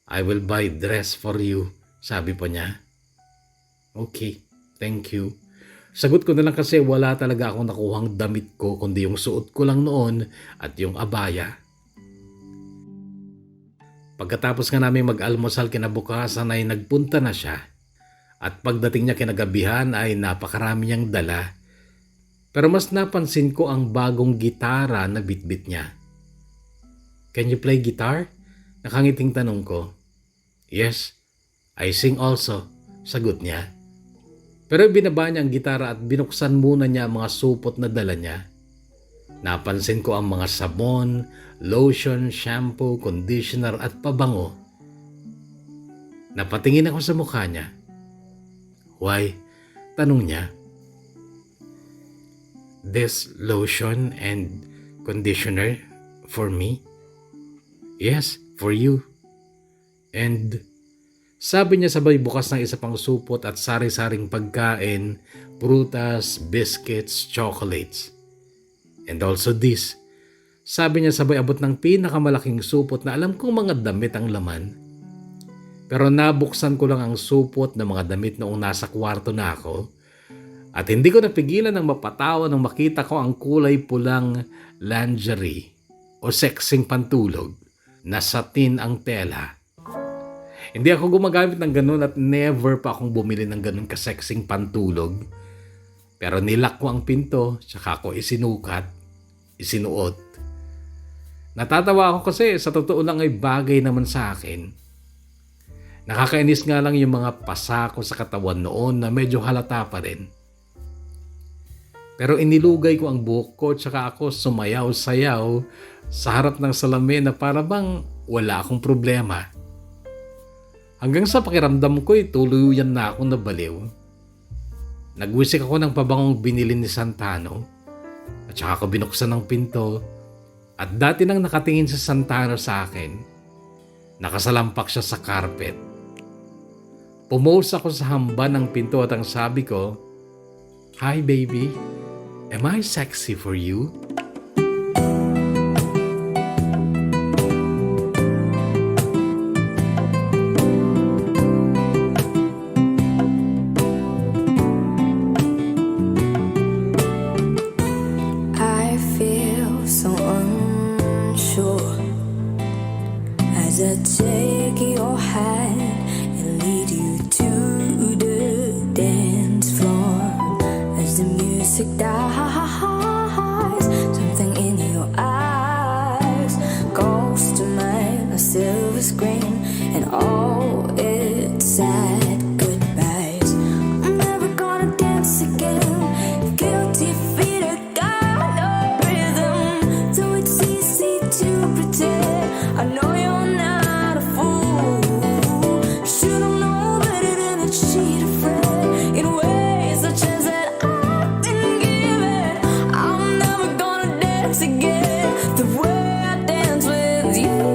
I will buy dress for you, sabi pa niya. Okay, thank you. Sagot ko na lang kasi wala talaga akong nakuhang damit ko kundi yung suot ko lang noon at yung abaya. Pagkatapos nga namin mag-almusal kinabukasan ay nagpunta na siya. At pagdating niya kinagabihan ay napakarami niyang dala. Pero mas napansin ko ang bagong gitara na bitbit niya. Can you play guitar? Nakangiting tanong ko. Yes, I sing also, sagot niya. Pero binaba niya ang gitara at binuksan muna niya ang mga supot na dala niya. Napansin ko ang mga sabon, lotion, shampoo, conditioner at pabango. Napatingin ako sa mukha niya. Why? Tanong niya. This lotion and conditioner for me? Yes, for you. And sabi niya sabay bukas ng isa pang supot at sari-saring pagkain, prutas, biscuits, chocolates. And also this. Sabi niya sabay abot ng pinakamalaking supot na alam kong mga damit ang laman. Pero nabuksan ko lang ang supot na mga damit noong nasa kwarto na ako. At hindi ko napigilan ng mapatawa nang makita ko ang kulay pulang lingerie o sexing pantulog. Na satin ang tela. Hindi ako gumagamit ng ganun at never pa akong bumili ng ganun kasexing pantulog. Pero nilak ko ang pinto, tsaka ako isinuot. Natatawa ako kasi sa totoo lang ay bagay naman sa akin. Nakakainis nga lang yung mga pasa ko sa katawan noon na medyo halata pa rin. Pero inilugay ko ang buhok ko tsaka ako sumayaw-sayaw sa harap ng salamin na para bang wala akong problema. Hanggang sa pakiramdam ko tuluyan na akong nabaliw. Nagwisik ako ng pabangong binili ni Santano at saka ako binuksan ng pinto at dati nang nakatingin si Santano sa akin, nakasalampak siya sa carpet. Pumose ako sa hamba ng pinto at ang sabi ko, "Hi baby, am I sexy for you?" I feel so unsure as I take your hand and lead you to the dance floor. As the music dies, something in your eyes goes to mine, a silver screen, and all it's sad goodbyes. I'm never gonna dance again. Guilty feet are got no rhythm, though it's easy to pretend. I know you're not a fool. Should've known better than to cheat a friend in ways a chance that I didn't give it. I'm never gonna dance again the way I dance with you.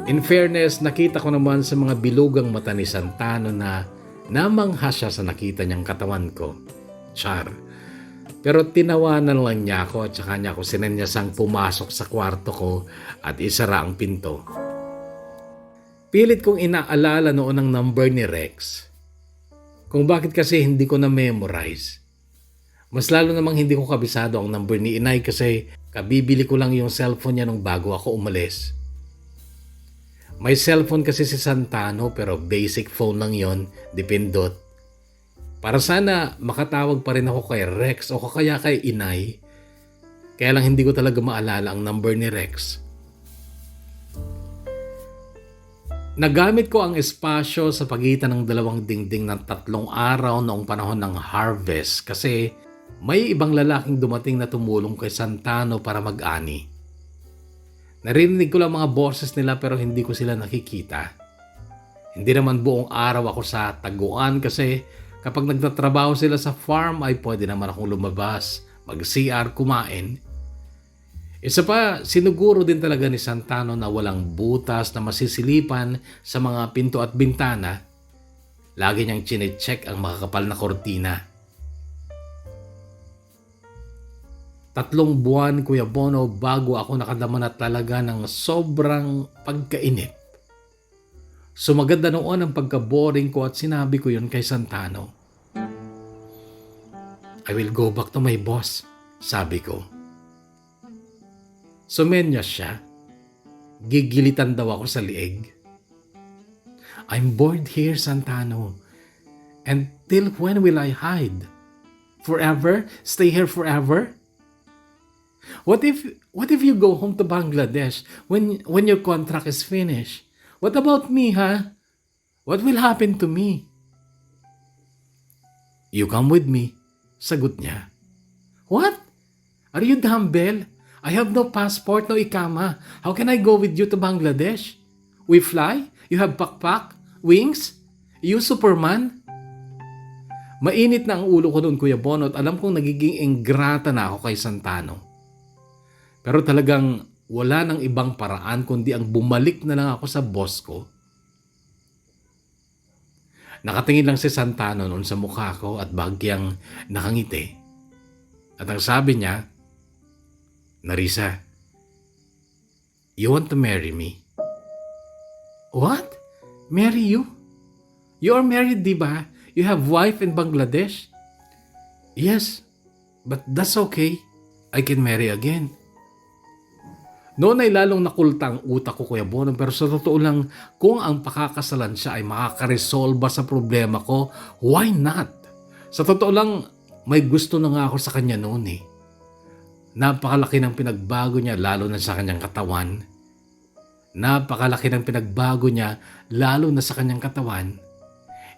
In fairness, nakita ko naman sa mga bilugang mata ni Santano na namangha siya sa nakita niyang katawan ko. Char. Pero tinawanan lang niya ako at saka niya ako sinanyasang pumasok sa kwarto ko at isara ang pinto. Pilit kong inaalala noon ang number ni Rex. Kung bakit kasi hindi ko na-memorize. Mas lalo namang hindi ko kabisado ang number ni Inay kasi kabibili ko lang yung cellphone niya nung bago ako umalis. May cellphone kasi si Santano pero basic phone lang yon, dipindot. Para sana makatawag pa rin ako kay Rex o kaya kay Inay. Kaya lang hindi ko talaga maalala ang number ni Rex. Nagamit ko ang espasyo sa pagitan ng dalawang dingding ng 3 araw noong panahon ng harvest kasi may ibang lalaking dumating na tumulong kay Santano para mag-ani. Narinig ko lang mga boses nila pero hindi ko sila nakikita. Hindi naman buong araw ako sa taguan kasi kapag nagtatrabaho sila sa farm ay pwede naman akong lumabas, mag-CR, kumain. Isa pa, sinuguro din talaga ni Santano na walang butas na masisilipan sa mga pinto at bintana. Lagi niyang chine-check ang makakapal na kortina. 3 buwan, Kuya Bono, bago ako nakadama na talaga ng sobrang pagkainip. Sumagad na noon ang pagka-boring ko at sinabi ko yun kay Santano. "I will go back to my boss," sabi ko. Sumenyas siya. Gigilitan daw ako sa liig. "I'm bored here, Santano. And till when will I hide? Forever? Stay here forever? What if you go home to Bangladesh when your contract is finished? What about me, huh? What will happen to me?" "You come with me," sagot niya. "What? Are you dumbbell? I have no passport, no ikama. How can I go with you to Bangladesh? We fly? You have pakpak? Wings? You Superman?" Mainit na ang ulo ko doon, Kuya Bono, at alam kong nagiging ingrata na ako kay Santano. Pero talagang wala nang ibang paraan kundi ang bumalik na lang ako sa boss ko. Nakatingin lang si Santano noon sa mukha ko at bagyang nakangiti. At ang sabi niya, "Narisa, you want to marry me?" "What? Marry you? You are married, di ba? You have wife in Bangladesh?" "Yes, but that's okay. I can marry again." Noon ay lalong nakulta ang utak ko, Kuya Bono, pero sa totoo lang, kung ang pakakasalan siya ay makakaresolba sa problema ko, why not? Sa totoo lang, may gusto na nga ako sa kanya noon eh. Napakalaki ng pinagbago niya lalo na sa kanyang katawan. Napakalaki ng pinagbago niya lalo na sa kanyang katawan.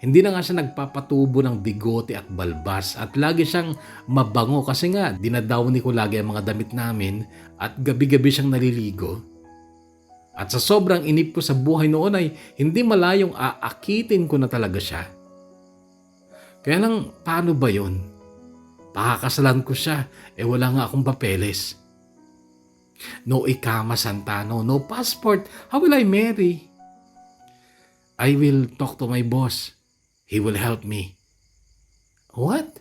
Hindi na nga siya nagpapatubo ng bigote at balbas at lagi siyang mabango kasi nga dinadawni ko lagi ang mga damit namin at gabi-gabi siyang naliligo. At sa sobrang inip ko sa buhay noon ay hindi malayong aakitin ko na talaga siya. Kaya lang, paano ba yun? Pakakasalan ko siya, wala nga akong papeles. No ikama, Santano, no passport. How will I marry? I will talk to my boss. He will help me. What?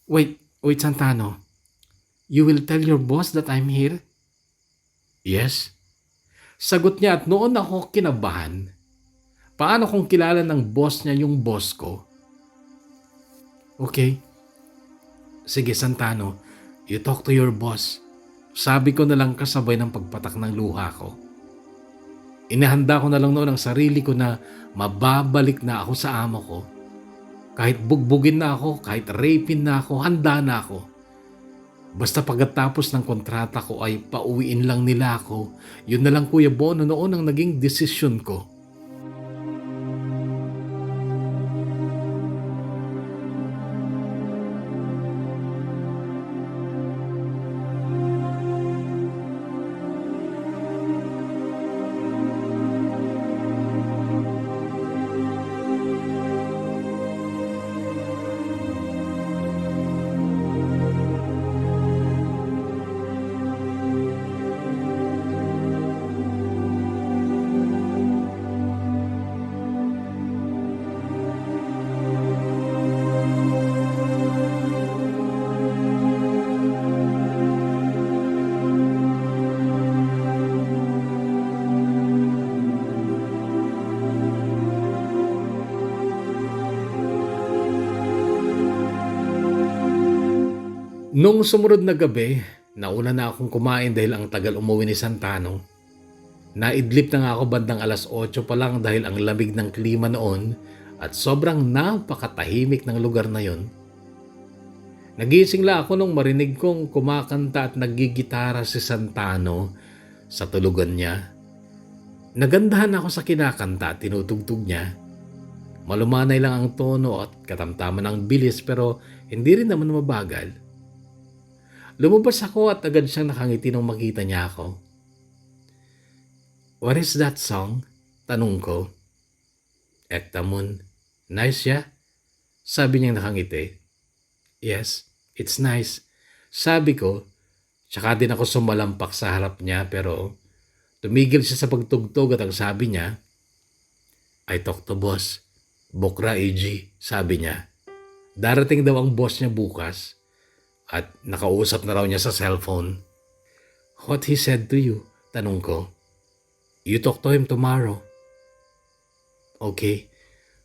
Wait, Santano. You will tell your boss that I'm here? Yes. Sagot niya at noon ako kinabahan. Paano kung kilala ng boss niya yung boss ko? Okay. Sige, Santano. You talk to your boss. Sabi ko na lang kasabay ng pagpatak ng luha ko. Inihanda ko na lang noon ang sarili ko na mababalik na ako sa amo ko. Kahit bugbugin na ako, kahit rapin na ako, handa na ako. Basta pagkatapos ng kontrata ko ay pauwiin lang nila ako. Yun na lang, Kuya Bono, noon ang naging desisyon ko. Nung sumunod na gabi, nauna na akong kumain dahil ang tagal umuwi ni Santano. Naidlip na nga ako bandang 8:00 pa lang dahil ang lamig ng klima noon at sobrang napakatahimik ng lugar na yon. Nagising lang ako nung marinig kong kumakanta at naggigitara si Santano sa tulugan niya. Nagandahan ako sa kinakanta at tinutugtog niya. Malumanay lang ang tono at katamtaman ang bilis pero hindi rin naman mabagal. Lumabas ako at agad siyang nakangiti nung makita niya ako. What is that song? Tanong ko. Ektamun. Nice ya? Sabi niyang nakangiti. Yes, it's nice. Sabi ko, tsaka din ako sumalampak sa harap niya pero tumigil siya sa pagtugtog at ang sabi niya, I talk to boss. Bukra EG, sabi niya. Darating daw ang boss niya bukas. At nakausap na raw niya sa cellphone. What he said to you? Tanong ko. You talk to him tomorrow. Okay.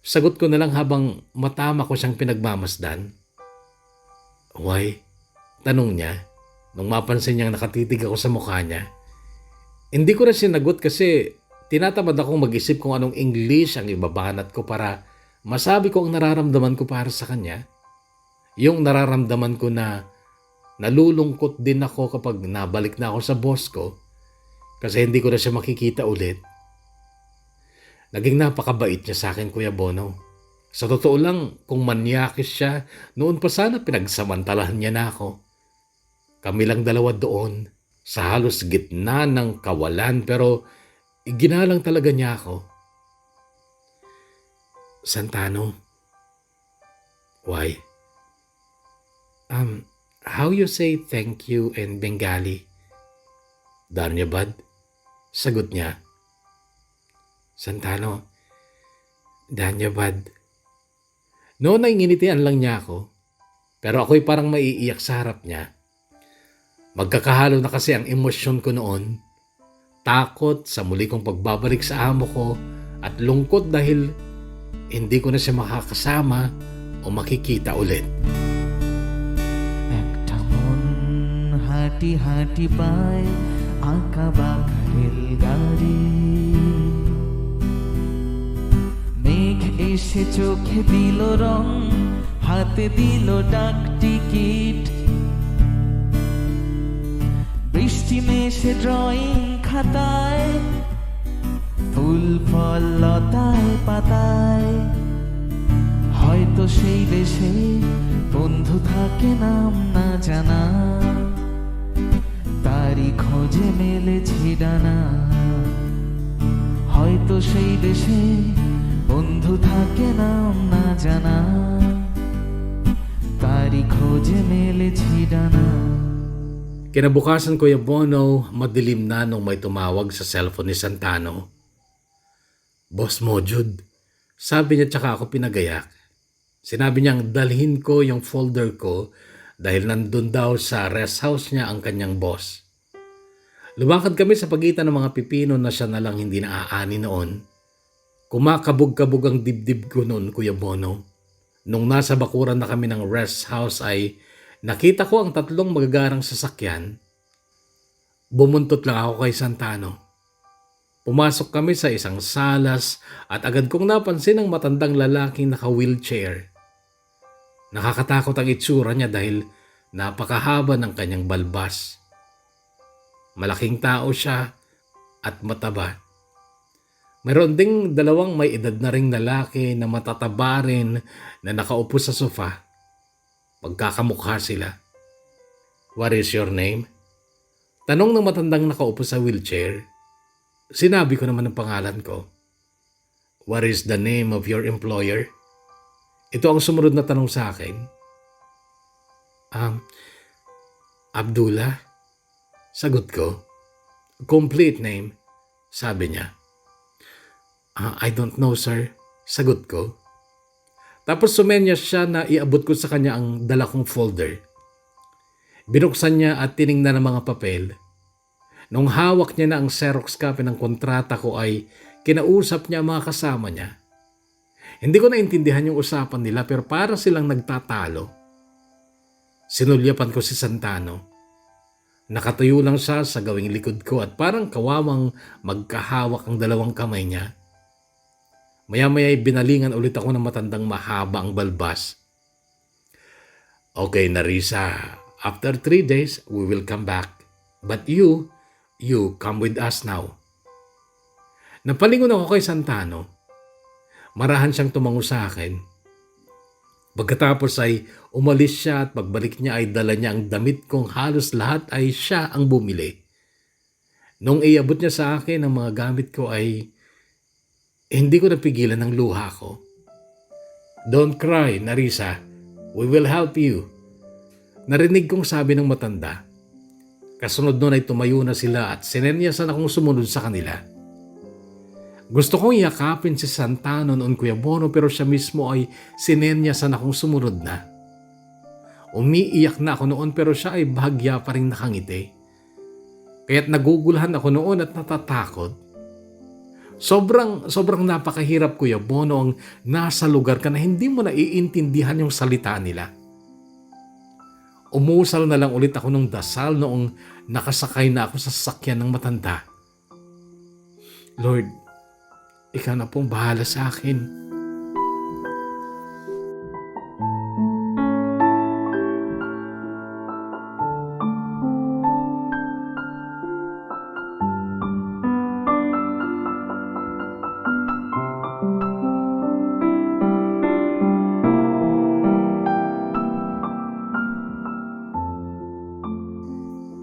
Sagot ko na lang habang matama ko siyang pinagmamasdan. Why? Tanong niya. Nung mapansin niyang nakatitig ako sa mukha niya. Hindi ko na sinagot kasi tinatamad akong mag-isip kung anong English ang ibabanat ko para masabi ko ang nararamdaman ko para sa kanya. Yung nararamdaman ko na nalulungkot din ako kapag nabalik na ako sa boss ko kasi hindi ko na siya makikita ulit. Naging napakabait niya sa akin, Kuya Bono. Sa totoo lang, kung manyakis siya, noon pa sana pinagsamantalahan niya na ako. Kami lang dalawa doon sa halos gitna ng kawalan pero iginalang talaga niya ako. Santano. Why? How you say thank you in Bengali? Dhanyabad? Sagot niya. Santano, Dhanyabad. Noon ay nginitian lang niya ako, pero ako'y parang maiiyak sa harap niya. Magkakahalo na kasi ang emosyon ko noon. Takot sa muli kong pagbabalik sa amo ko at lungkot dahil hindi ko na siya makakasama o makikita ulit. হাঁটি হাঁটি পায় আঁকা বাঁকা রেলগাড়ি মেঘ এসে চোখে দিল রং হাতে দিল ডাক টিকিট বৃষ্টি মেশে ড্রয়িং খাতায় ফুল ফল লতায় পাতায় হয়তো সেই দেশে বন্ধু থাকে নাম না জানা তারি খোঁজে মেলেছি ডানা হয়তো সেই দেশে বন্ধু থাকে নাম না জানা খোঁজে মেলেছি ডানা। Kinabukasan, Kuya Bono, madilim na nung may tumawag sa cellphone ni Santano. Boss mo, Jude. Sabi niya tsaka ako pinagayak. Sinabi niyang dalhin ko yung folder ko dahil nandun daw sa rest house niya ang kanyang boss. Lumakad kami sa pagitan ng mga pipino na siya na lang hindi naaani noon. Kumakabog-kabog ang dibdib ko noon, Kuya Bono. Nung nasa bakuran na kami ng rest house ay nakita ko ang 3 magagarang sasakyan. Bumuntot lang ako kay Santano. Pumasok kami sa isang salas at agad kong napansin ang matandang lalaking naka-wheelchair. Nakakatakot ang itsura niya dahil napakahaba ng kanyang balbas. Malaking tao siya at mataba. Mayroon ding 2 may edad na ring lalaki na matataba rin na nakaupo sa sofa. Pagkakamukha sila. What is your name? Tanong ng matandang nakaupo sa wheelchair. Sinabi ko naman ang pangalan ko. What is the name of your employer? Ito ang sumunod na tanong sa akin. Abdullah? Sagot ko. Complete name? Sabi niya. I don't know, sir. Sagot ko. Tapos sumenya siya na iabot ko sa kanya ang dala kong folder. Binuksan niya at tiningnan ang mga papel. Nung hawak niya na ang Xerox copy ng kontrata ko ay kinausap niya ang mga kasama niya. Hindi ko naintindihan yung usapan nila pero para silang nagtatalo. Sinulyapan ko si Santano. Nakatayo lang siya sa gawing likod ko at parang kawawang magkahawak ang 2 kamay niya. Maya-maya ay binalingan ulit ako ng matandang mahaba ang balbas. Okay, Narisa. After 3 days, we will come back. But you come with us now. Napalingon ako kay Santano. Marahan siyang tumango sa akin. Pagkatapos ay umalis siya at pagbalik niya ay dala niya ang damit kong halos lahat ay siya ang bumili. Nung iabot niya sa akin ang mga gamit ko ay hindi ko napigilan ang luha ko. Don't cry, Narisa. We will help you. Narinig kong sabi ng matanda. Kasunod nun ay tumayo na sila at sineryasan akong sumunod sa kanila. Gusto kong yakapin si Santano noon, Kuya Bono, pero siya mismo ay sineryasan akong sumunod na. Umiiyak na ako noon pero siya ay bahagya pa rin nakangiti. Kaya't nagugulahan ako noon at natatakot. Sobrang napakahirap, Kuya Bono, ang nasa lugar ka na hindi mo naiintindihan yung salita nila. Umusal na lang ulit ako ng dasal noong nakasakay na ako sa sasakyan ng matanda. Lord, ikaw na pong bahala sa akin.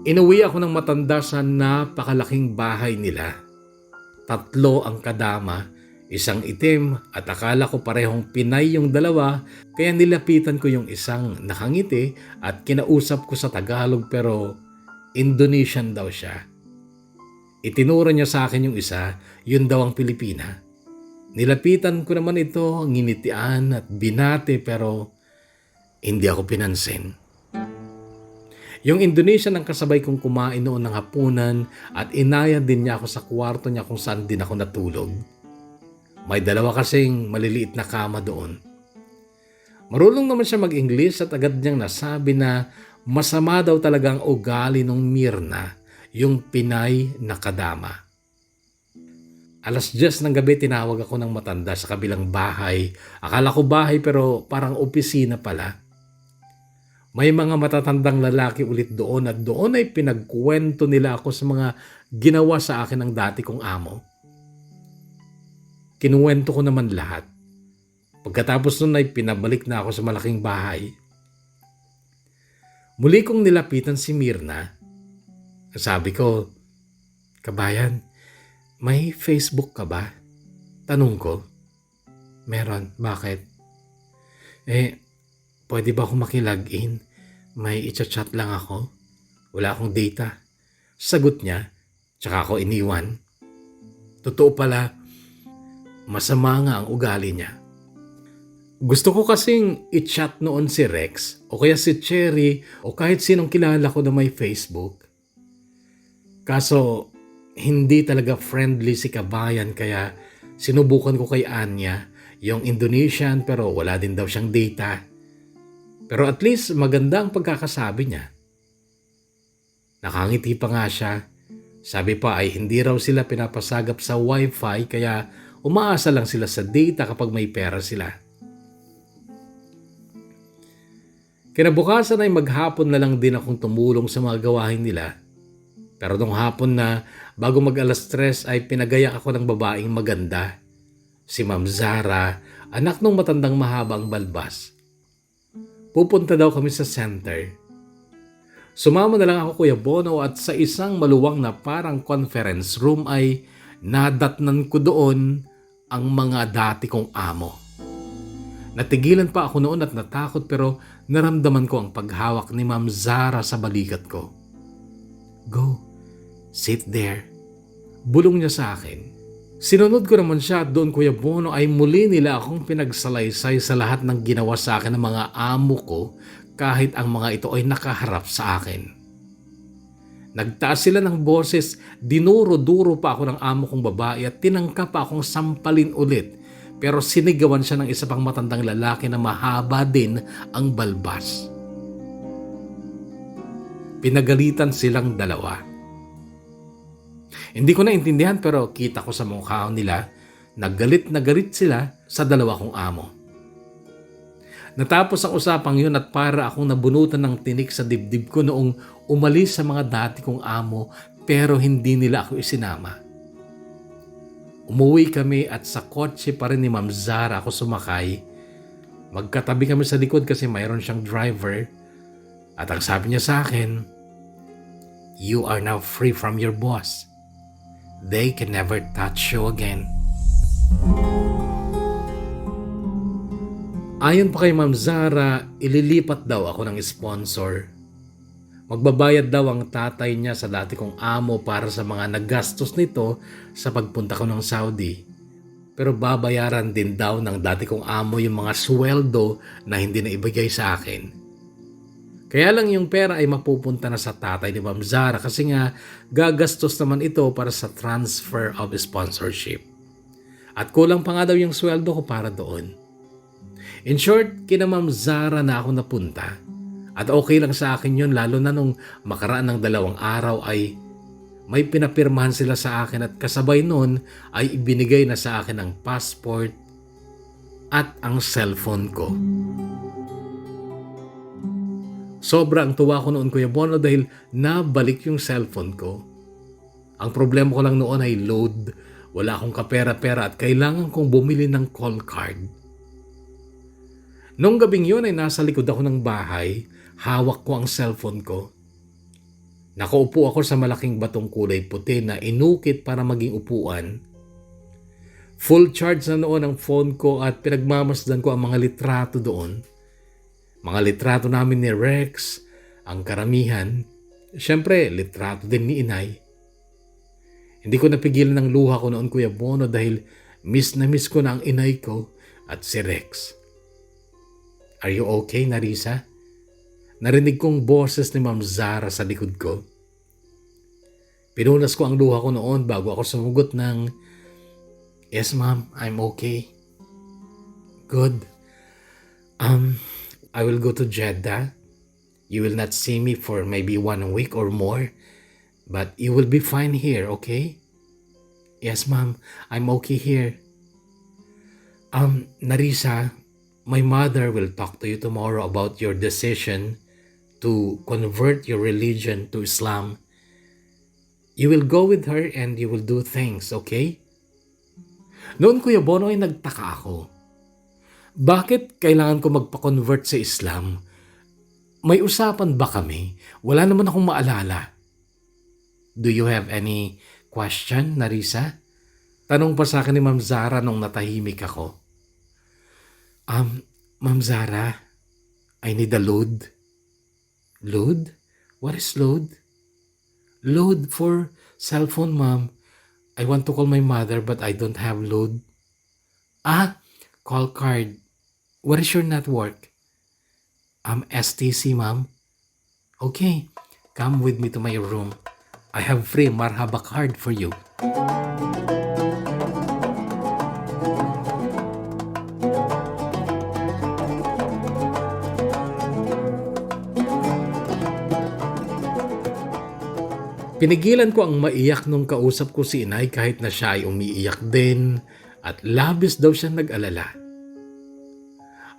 Inuwi ako ng matanda sa napakalaking bahay nila. 3 ang kadama, 1 itim at akala ko parehong Pinay yung 2 kaya nilapitan ko yung isang nakangiti at kinausap ko sa Tagalog pero Indonesian daw siya. Itinuro niya sa akin yung isa, yun daw ang Pilipina. Nilapitan ko naman ito, nginitian at binati pero hindi ako pinansin. Yung Indonesian ang kasabay kong kumain noon ng hapunan at inaya din niya ako sa kwarto niya kung saan din ako natulog. May 2 kasing maliliit na kama doon. Marunong naman siya mag-English at agad niyang nasabi na masama daw talaga ang ugali ng Mirna, yung Pinay na kadama. 10:00 ng gabi tinawag ako ng matanda sa kabilang bahay. Akala ko bahay pero parang opisina pala. May mga matatandang lalaki ulit doon at doon ay pinagkwento nila ako sa mga ginawa sa akin ng dati kong amo. Kinuwento ko naman lahat. Pagkatapos nun ay pinabalik na ako sa malaking bahay. Muli kong nilapitan si Mirna. Sabi ko, "Kabayan, may Facebook ka ba?" Tanong ko. "Meron, bakit?" Pwede ba ako makilog-in? May i-chat lang ako. Wala akong data. Sagot niya, tsaka ako iniwan. Totoo pala, masama nga ang ugali niya. Gusto ko kasing i-chat noon si Rex o kaya si Cherry o kahit sinong kilala ko na may Facebook. Kaso, hindi talaga friendly si Kabayan kaya sinubukan ko kay Anya yung Indonesian pero wala din daw siyang data. Pero at least maganda ang pagkakasabi niya. Nakangiti pa nga siya. Sabi pa ay hindi raw sila pinapasagap sa wifi kaya umaasa lang sila sa data kapag may pera sila. Kinabukasan ay maghapon na lang din akong tumulong sa mga gawain nila. Pero nung hapon na, bago mag-alas 3 ay pinagayak ako ng babaeng maganda. Si Ma'am Zara, anak ng matandang mahabang balbas. Pupunta daw kami sa center. Sumama na lang ako Kuya Bono at sa isang maluwang na parang conference room ay nadatnan ko doon ang mga dati kong amo. Natigilan pa ako noon at natakot pero naramdaman ko ang paghawak ni Ma'am Zara sa balikat ko. Go, sit there. Bulong niya sa akin. Sinunod ko naman siya at doon Kuya Bono ay muli nila akong pinagsalaysay sa lahat ng ginawa sa akin ng mga amo ko kahit ang mga ito ay nakaharap sa akin. Nagtaas sila ng boses, dinuro-duro pa ako ng amo kong babae at tinangka pa akong sampalin ulit. Pero sinigawan siya ng isa pang matandang lalaki na mahaba din ang balbas. Pinagalitan silang dalawa. Hindi ko naintindihan pero kita ko sa mukha nila nagalit na galit sila sa dalawa kong amo. Natapos ang usapang yun at para akong nabunutan ng tinik sa dibdib ko noong umalis sa mga dati kong amo pero hindi nila ako isinama. Umuwi kami at sa kotse pa rin ni Ma'am Zara ako sumakay. Magkatabi kami sa likod kasi mayroon siyang driver. At ang sabi niya sa akin, "You are now free from your boss. They can never touch you again." Ayon pa kay Ma'am Zara, ililipat daw ako ng sponsor. Magbabayad daw ang tatay niya sa dati kong amo para sa mga nagastos nito sa pagpunta ko ng Saudi. Pero babayaran din daw ng dati kong amo yung mga sweldo na hindi na ibigay sa akin. Kaya lang yung pera ay mapupunta na sa tatay ni Ma'am Zara kasi nga gagastos naman ito para sa transfer of sponsorship. At kulang pa nga daw yung sweldo ko para doon. In short, kina Ma'am Zara na ako napunta. At okay lang sa akin yun lalo na nung makaraan ng 2 araw ay may pinapirmahan sila sa akin at kasabay nun ay ibinigay na sa akin ang passport at ang cellphone ko. Sobrang tuwa ko noon Kuya Bono dahil nabalik yung cellphone ko. Ang problema ko lang noon ay load. Wala akong kapera-pera at kailangan kong bumili ng call card. Nung gabing yun ay nasa likod ako ng bahay. Hawak ko ang cellphone ko. Nakaupo ako sa malaking batong kulay puti na inukit para maging upuan. Full charge na noon ang phone ko at pinagmamasdan ko ang mga litrato doon. Mga litrato namin ni Rex, ang karamihan. Siyempre, litrato din ni Inay. Hindi ko napigilan ng luha ko noon Kuya Bono dahil miss na miss ko na ang inay ko at si Rex. Are you okay, Narisa? Narinig kong boses ni Ma'am Zara sa likod ko. Pinunas ko ang luha ko noon bago ako sumugot ng, "Yes ma'am, I'm okay." "Good. I will go to Jeddah. You will not see me for maybe 1 week or more. But you will be fine here, okay?" "Yes ma'am, I'm okay here." Narisa, my mother will talk to you tomorrow about your decision to convert your religion to Islam. You will go with her and you will do things, okay? Noon Kuya Bono ay nagtaka ako. Bakit kailangan ko magpa-convert sa Islam? May usapan ba kami? Wala naman akong maalala. Do you have any question, Narisa? Tanong pa sa akin ni Ma'am Zara nung natahimik ako. Ma'am Zara, I need a load. Load? What is load? Load for cellphone, ma'am. I want to call my mother but I don't have load. Ah, call card. What is your network? STC, ma'am. Okay, come with me to my room. I have free Marhaba card for you. Pinigilan ko ang maiyak nung kausap ko si inay kahit na siya ay umiiyak din at labis daw siya nag-alala.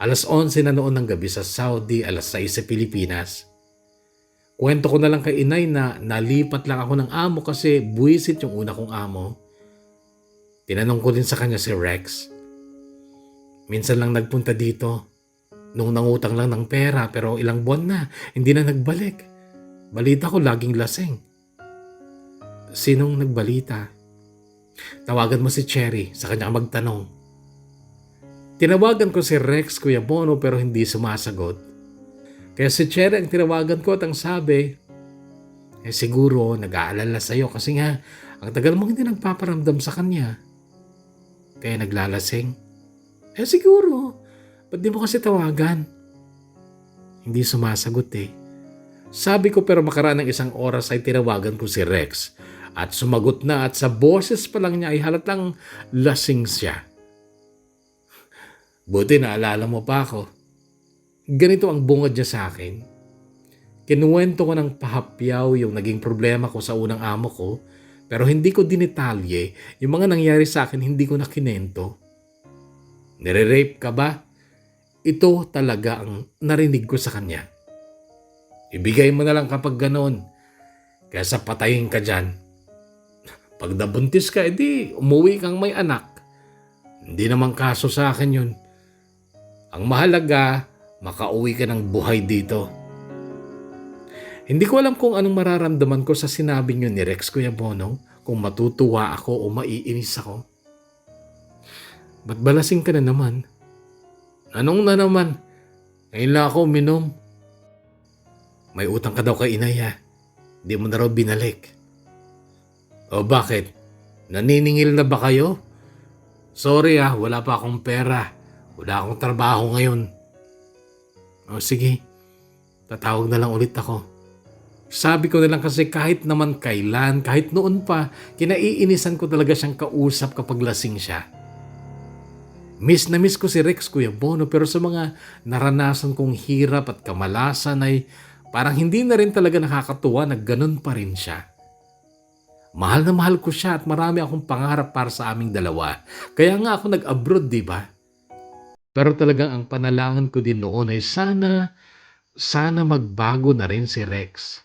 Alas 11 na noon ng gabi sa Saudi, alas 6 sa Pilipinas. Kwento ko na lang kay inay na nalipat lang ako ng amo kasi buwisit yung una kong amo. Tinanong ko din sa kanya si Rex. Minsan lang nagpunta dito. Nung nangutang lang ng pera pero ilang buwan na, hindi na nagbalik. Balita ko laging lasing. Sinong nagbalita? Tawagan mo si Cherry, sa kanya magtanong. Tinawagan ko si Rex, Kuya Bono, pero hindi sumasagot. Kaya si Cherry ang tinawagan ko at ang sabi, siguro nag-aalala sa'yo kasi nga ang tagal mo hindi nagpaparamdam sa kanya. Kaya naglalasing. Siguro, ba't di mo kasi tawagan? Hindi sumasagot eh. Sabi ko pero makaraan ng isang oras ay tinawagan ko si Rex. At sumagot na at sa boses pa lang niya ay halatang lasing siya. Buti naalala mo pa ako. Ganito ang bungad niya sa akin. Kinuwento ko ng pahapyaw yung naging problema ko sa unang amo ko, pero hindi ko dinitalye yung mga nangyari sa akin, hindi ko na kinento. Nire-rape ka ba? Ito talaga ang narinig ko sa kanya. Ibigay mo na lang kapag ganon. Kaysa patayin ka dyan. Pag nabuntis ka, edi umuwi kang may anak. Hindi naman kaso sa akin yun. Ang mahalaga, makauwi ka ng buhay dito. Hindi ko alam kung anong mararamdaman ko sa sinabi niyo ni Rex, Kuya Bono, kung matutuwa ako o maiinis ako. Ba't balasing ka na naman? Anong na naman? Ngayon lang ako uminom. May utang ka daw kay inay ha. Di mo na raw binalik. O bakit? Naniningil na ba kayo? Sorry wala pa akong pera. Wala akong trabaho ngayon. O sige, tatawag na lang ulit ako. Sabi ko na lang kasi kahit naman kailan, kahit noon pa, kinaiinisan ko talaga siyang kausap kapag lasing siya. Miss na miss ko si Rex, Kuya Bono, pero sa mga naranasan kong hirap at kamalasan ay parang hindi na rin talaga nakakatuwa na ganun pa rin siya. Mahal na mahal ko siya at marami akong pangarap para sa aming dalawa. Kaya nga ako nag-abroad, di ba? Pero talagang ang panalangin ko din noon ay sana magbago na rin si Rex.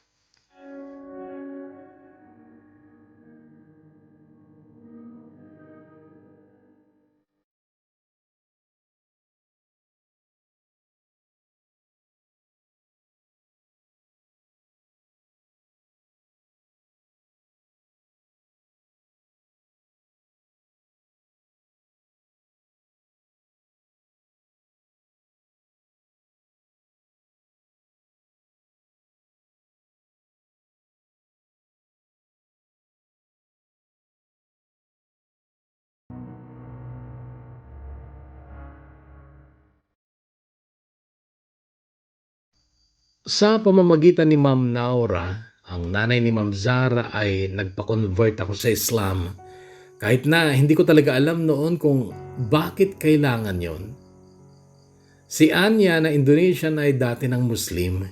Sa pamamagitan ni Ma'am Naura, ang nanay ni Ma'am Zara ay nagpa-convert ako sa Islam. Kahit na hindi ko talaga alam noon kung bakit kailangan yon. Si Anya na Indonesian ay dati ng Muslim.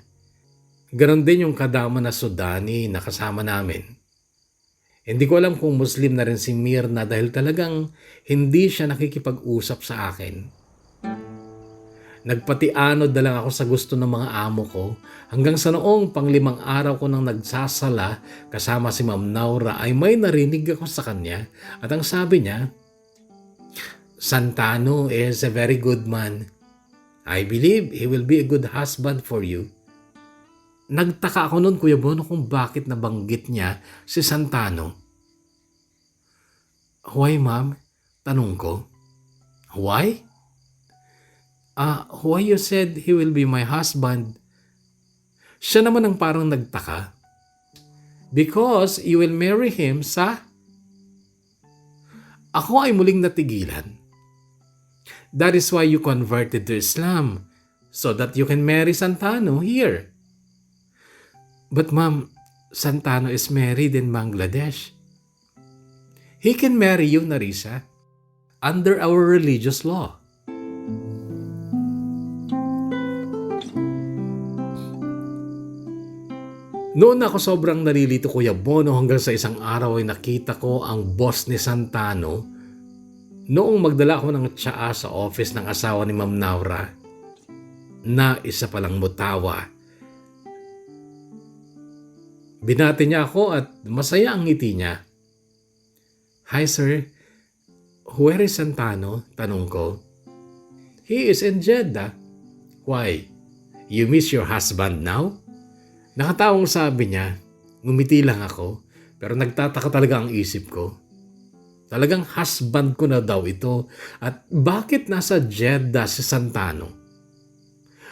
Ganon din yung kadama na Sudani na kasama namin. Hindi ko alam kung Muslim na rin si Mirna dahil talagang hindi siya nakikipag-usap sa akin. Nagpatianod na lang ako sa gusto ng mga amo ko hanggang sa noong pang-5 araw ko nang nagsasala kasama si Ma'am Naura ay may narinig ako sa kanya at ang sabi niya, Santano is a very good man. I believe he will be a good husband for you. Nagtaka ako noon, Kuya Bono, kung bakit nabanggit niya si Santano. Why, ma'am? Tanong ko. Why? Why you said he will be my husband? Siya naman ang parang nagtaka. Because you will marry him sa... Ako ay muling natigilan. That is why you converted to Islam, so that you can marry Santano here. But ma'am, Santano is married in Bangladesh. He can marry you, Narisa, under our religious law. Noon ako sobrang nalilito, Kuya Bono, hanggang sa isang araw ay nakita ko ang boss ni Santano noong magdala ako ng tsaa sa office ng asawa ni Ma'am Naura na isa palang mutawa. Binati niya ako at masaya ang ngiti niya. Hi sir, where is Santano? Tanong ko. He is in Jeddah. Why? You miss your husband now? Nakatawang sabi niya, ngumiti lang ako, pero nagtataka talaga ang isip ko. Talagang husband ko na daw ito, at bakit nasa Jeddah si Santano?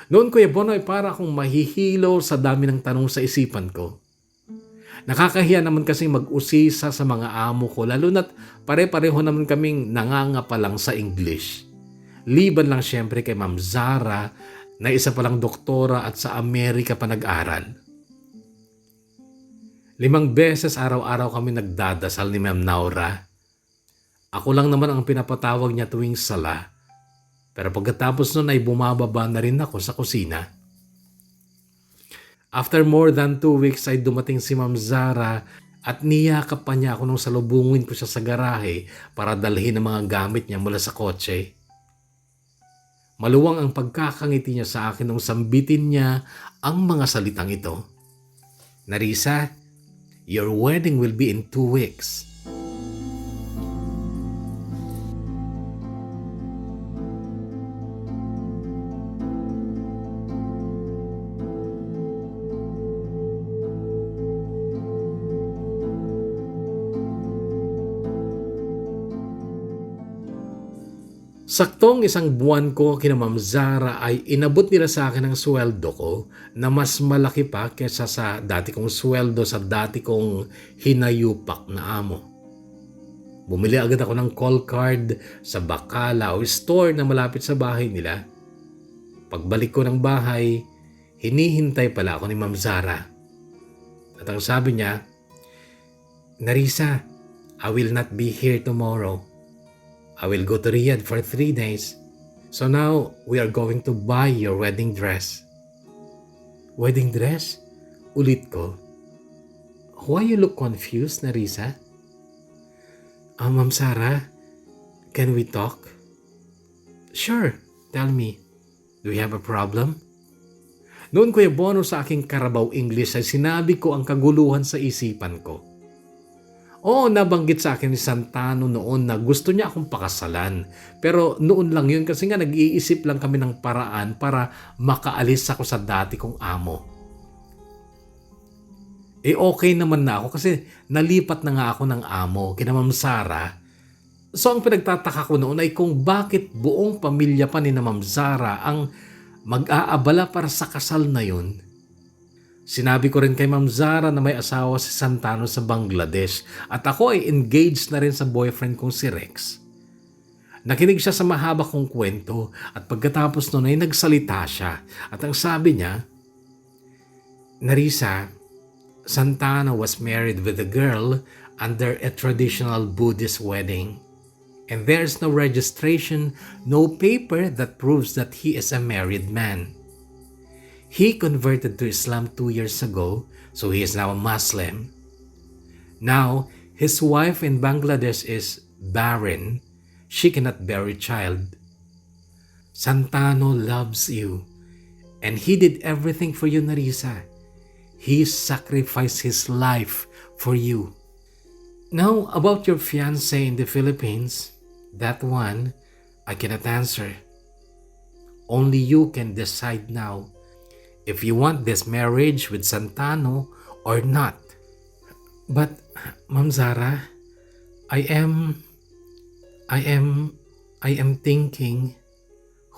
Noon, Kuya Bono, ay para akong mahihilo sa dami ng tanong sa isipan ko. Nakakahiya naman kasi mag-usisa sa mga amo ko, lalo na't pare-pareho naman kaming nanganga pa lang sa English. Liban lang siyempre kay Ma'am Zara, na isa palang doktora at sa Amerika pa nag-aral. 5 beses araw-araw kami nagdadasal ni Ma'am Naura. Ako lang naman ang pinapatawag niya tuwing sala. Pero pagkatapos nun ay bumababa na rin ako sa kusina. After more than 2 weeks ay dumating si Ma'am Zara at niyakap pa niya ako nung salubungin ko siya sa garahe para dalhin ang mga gamit niya mula sa kotse. Maluwang ang pagkakangiti niya sa akin nung sambitin niya ang mga salitang ito. Narisa, your wedding will be in 2 weeks. Saktong 1 buwan ko kina Ma'am Zara ay inabot nila sa akin ang sweldo ko na mas malaki pa kesa sa dati kong sweldo sa dati kong hinayupak na amo. Bumili agad ako ng call card sa bakala o store na malapit sa bahay nila. Pagbalik ko ng bahay, hinihintay pala ako ni Ma'am Zara. At ang sabi niya, Narisa, I will not be here tomorrow. I will go to Riyadh for 3 days. So now, we are going to buy your wedding dress. Wedding dress? Ulit ko. Why you look confused, Narisa? Ma'am Zara, can we talk? Sure, tell me. Do you have a problem? Noon, Kuya Bono, sa aking Karabaw English ay sinabi ko ang kaguluhan sa isipan ko. Oo, nabanggit sa akin ni Santano noon na gusto niya akong pakasalan. Pero noon lang yun kasi nga nag-iisip lang kami ng paraan para makaalis ako sa dati kong amo. Okay naman na ako kasi nalipat na nga ako ng amo kina Ma'am Zara. So ang pinagtataka ko noon ay kung bakit buong pamilya pa ni na Ma'am Zara ang mag-aabala para sa kasal na yun. Sinabi ko rin kay Ma'am Zara na may asawa si Santano sa Bangladesh at ako ay engaged na rin sa boyfriend kong si Rex. Nakinig siya sa mahaba kong kwento at pagkatapos nun ay nagsalita siya at ang sabi niya, Narisa, Santano was married with a girl under a traditional Buddhist wedding. And there's no registration, no paper that proves that he is a married man. He converted to Islam 2 years ago, so he is now a Muslim. Now, his wife in Bangladesh is barren. She cannot bear a child. Santano loves you, and he did everything for you, Narisa. He sacrificed his life for you. Now, about your fiancé in the Philippines, that one, I cannot answer. Only you can decide now if you want this marriage with Santano or not. But, Ma'am Zara, I am thinking,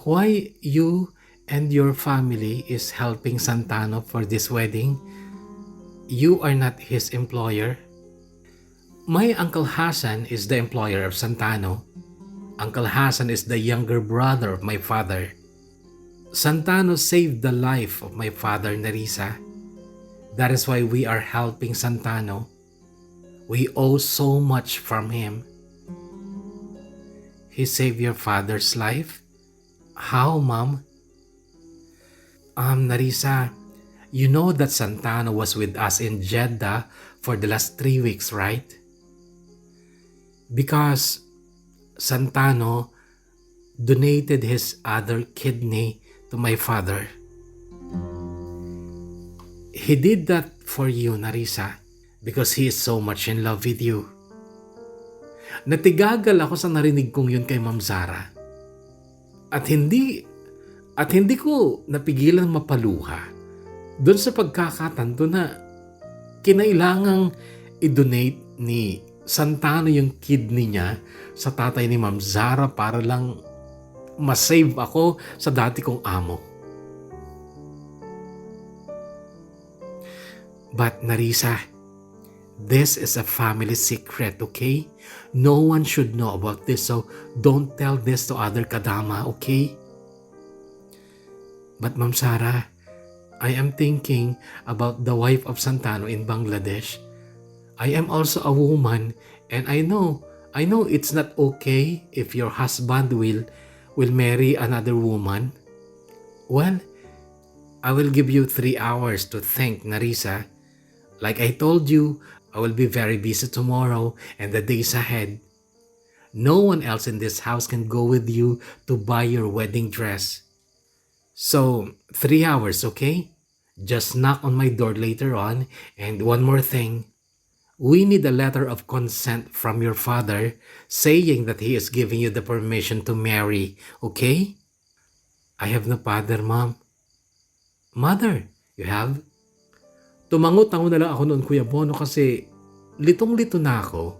why you and your family is helping Santano for this wedding, you are not his employer. My Uncle Hassan is the employer of Santano. Uncle Hassan is the younger brother of my father. Santano saved the life of my father, Nerissa. That is why we are helping Santano. We owe so much from him. He saved your father's life? How, Mom? Nerissa, you know that Santano was with us in Jeddah for the last 3 weeks, right? Because Santano donated his other kidney to my father. He did that for you, Nerissa, because he is so much in love with you. Natigagal ako sa narinig kong yun kay Ma'am Zara. At hindi ko napigilan mapaluha doon sa pagkakatanto na kinailangang i-donate ni Santano yung kidney niya sa tatay ni Ma'am Zara para lang masave ako sa dati kong amo. But Nerissa, this is a family secret, okay? No one should know about this, so don't tell this to other kadama, okay? But Ma'am Zara, I am thinking about the wife of Santano in Bangladesh. I am also a woman, and I know it's not okay if your husband will marry another woman. Well, I will give you 3 hours to think, Nerissa. Like I told you, I will be very busy tomorrow and the days ahead. No one else in this house can go with you to buy your wedding dress. So, 3 hours, okay? Just knock on my door later on. And one more thing. We need a letter of consent from your father saying that he is giving you the permission to marry, okay? I have no father, Mom. Mother, you have? Tumango-tango na lang ako noon, Kuya Bono, kasi litong-lito na ako.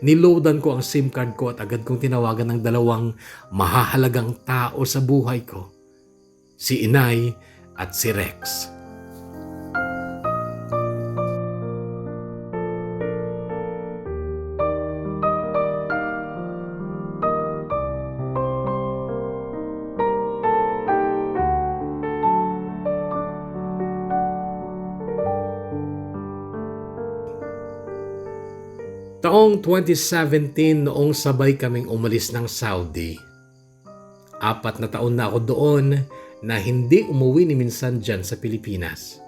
Niloadan ko ang SIM card ko at agad kong tinawagan ng 2 mahahalagang tao sa buhay ko. Si Inay at si Rex. Taong 2017 noong sabay kaming umalis ng Saudi. 4 na taon na ako doon na hindi umuwi ni minsan dyan sa Pilipinas.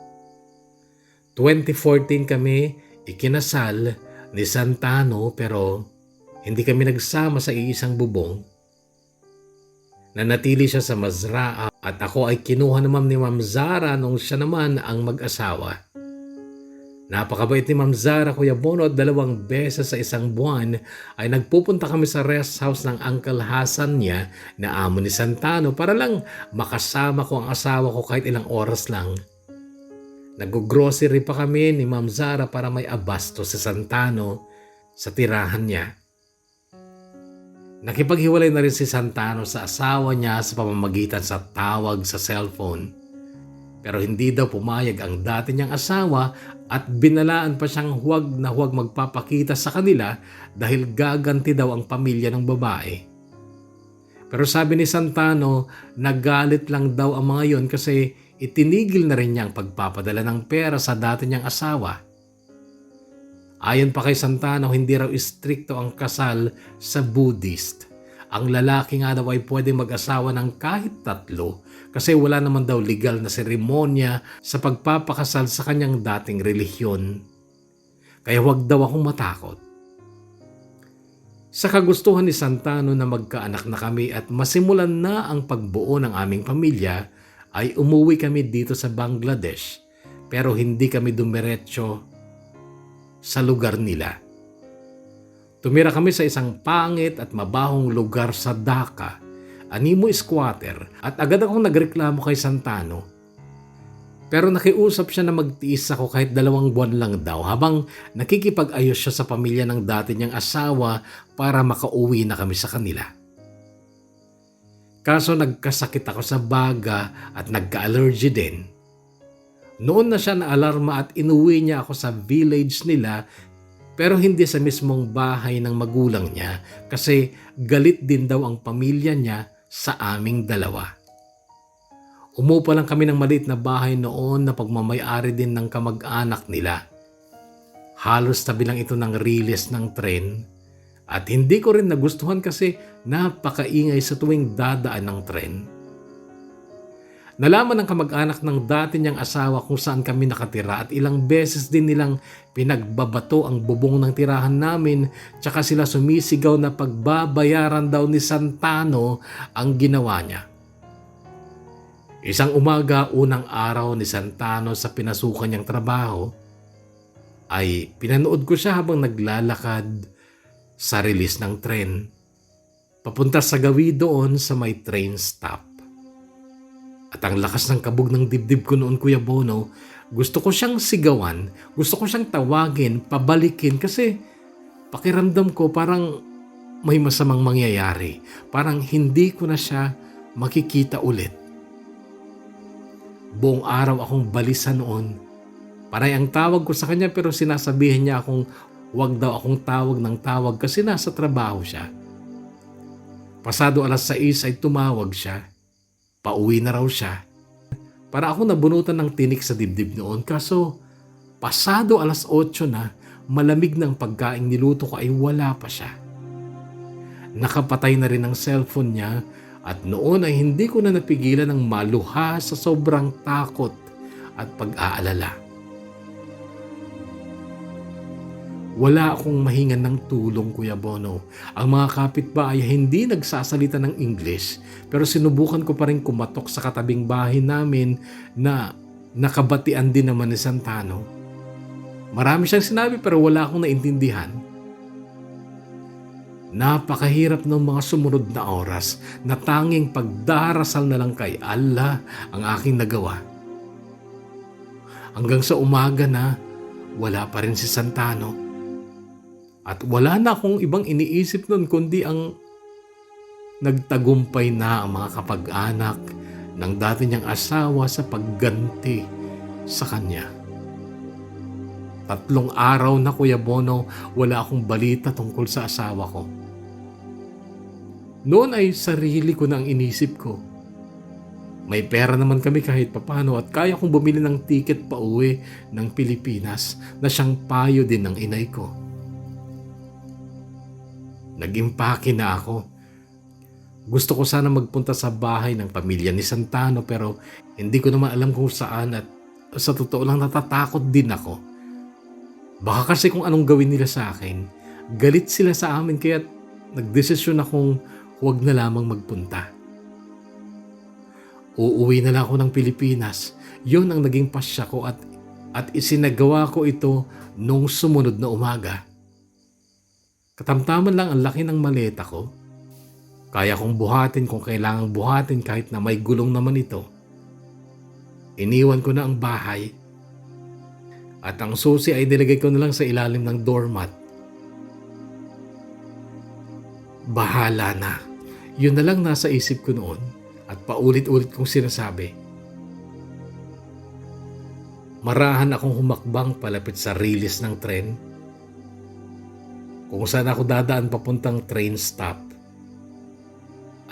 2014 kami ikinasal ni Santano pero hindi kami nagsama sa iisang bubong. Nanatili siya sa Mazraa at ako ay kinuha naman ni Ma'am Zara nung siya naman ang mag-asawa. Napakabait ni Ma'am Zara, Kuya Bono, at 2 beses sa isang buwan ay nagpupunta kami sa rest house ng Uncle Hassan niya na amo ni Santano para lang makasama ko ang asawa ko kahit ilang oras lang. Nag-grocery pa kami ni Ma'am Zara para may abasto si Santano sa tirahan niya. Nakipaghiwalay na rin si Santano sa asawa niya sa pamamagitan sa tawag sa cellphone. Pero hindi daw pumayag ang dati niyang asawa at binalaan pa siyang huwag na huwag magpapakita sa kanila dahil gaganti daw ang pamilya ng babae. Pero sabi ni Santano, nagalit lang daw ang mga yon kasi itinigil na rin niya ang pagpapadala ng pera sa dati niyang asawa. Ayon pa kay Santano, hindi raw istrikto ang kasal sa Buddhist. Ang lalaki nga daw ay pwedeng mag-asawa ng kahit 3 kasi wala naman daw legal na seremonya sa pagpapakasal sa kanyang dating relihiyon. Kaya huwag daw akong matakot. Sa kagustuhan ni Santano na magkaanak na kami at masimulan na ang pagbuo ng aming pamilya, ay umuwi kami dito sa Bangladesh pero hindi kami dumiretso sa lugar nila. Tumira kami sa isang pangit at mabahong lugar sa Dhaka, animo squatter, at agad akong nagreklamo kay Santano. Pero nakiusap siya na magtiis ako kahit 2 buwan lang daw habang nakikipag-ayos siya sa pamilya ng dati niyang asawa para makauwi na kami sa kanila. Kaso nagkasakit ako sa baga at nagka-allergy din. Noon na siya na-alarma at inuwi niya ako sa village nila, pero hindi sa mismong bahay ng magulang niya kasi galit din daw ang pamilya niya sa aming dalawa. Umupa lang kami ng maliit na bahay noon na pagmamay-ari din ng kamag-anak nila. Halos tabi lang ito ng riles ng tren at hindi ko rin nagustuhan kasi napakaingay sa tuwing dadaan ng tren. Nalaman ng kamag-anak ng dati niyang asawa kung saan kami nakatira at ilang beses din nilang pinagbabato ang bubong ng tirahan namin, tsaka sila sumisigaw na pagbabayaran daw ni Santano ang ginawa niya. Isang umaga, unang araw ni Santano sa pinasukan niyang trabaho, ay pinanood ko siya habang naglalakad sa release ng tren papunta sa gawi doon sa may train stop. At ang lakas ng kabog ng dibdib ko noon, Kuya Bono, gusto ko siyang sigawan, gusto ko siyang tawagin, pabalikin kasi pakiramdam ko parang may masamang mangyayari. Parang hindi ko na siya makikita ulit. Buong araw akong balisa noon. Panay ang tawag ko sa kanya pero sinasabihan niya akong huwag daw akong tawag ng tawag kasi nasa trabaho siya. Pasado 6:00 ay tumawag siya. Pauwi na raw siya. Para ako nabunutan ng tinik sa dibdib noon kaso pasado 8:00 na, malamig ng pagkaing niluto ko ay wala pa siya. Nakapatay na rin ang cellphone niya at noon ay hindi ko na napigilan ng maluha sa sobrang takot at pag-aalala. Wala akong mahingan ng tulong, Kuya Bono. Ang mga kapitbahay ay hindi nagsasalita ng English pero sinubukan ko pa rin kumatok sa katabing bahay namin na nakabatian din naman ni Santano. Marami siyang sinabi pero wala akong naintindihan. Napakahirap ng mga sumunod na oras na tanging pagdarasal na lang kay Allah ang aking nagawa. Hanggang sa umaga na wala pa rin si Santano. At wala na akong ibang iniisip nun kundi ang nagtagumpay na ang mga kapag-anak ng dati niyang asawa sa pagganti sa kanya. 3 araw na, Kuya Bono, wala akong balita tungkol sa asawa ko. Noon ay sarili ko na ang inisip ko. May pera naman kami kahit papano at kaya kong bumili ng tiket pa uwi ng Pilipinas na siyang payo din ng inay ko. Nag-impake na ako. Gusto ko sana magpunta sa bahay ng pamilya ni Santano pero hindi ko naman alam kung saan at sa totoo lang natatakot din ako. Baka kasi kung anong gawin nila sa akin, galit sila sa amin kaya nagdesisyon akong huwag na lamang magpunta. Uuwi na lang ako ng Pilipinas. Yun ang naging pasya ko at isinagawa ko ito nung sumunod na umaga. Katamtaman lang ang laki ng maleta ko. Kaya kong buhatin kung kailangang buhatin kahit na may gulong naman ito. Iniwan ko na ang bahay. At ang susi ay nilagay ko na lang sa ilalim ng doormat. Bahala na. Yun na lang nasa isip ko noon at paulit-ulit kong sinasabi. Marahan akong humakbang palapit sa riles ng tren. Kung saan ako dadaan papuntang train stop.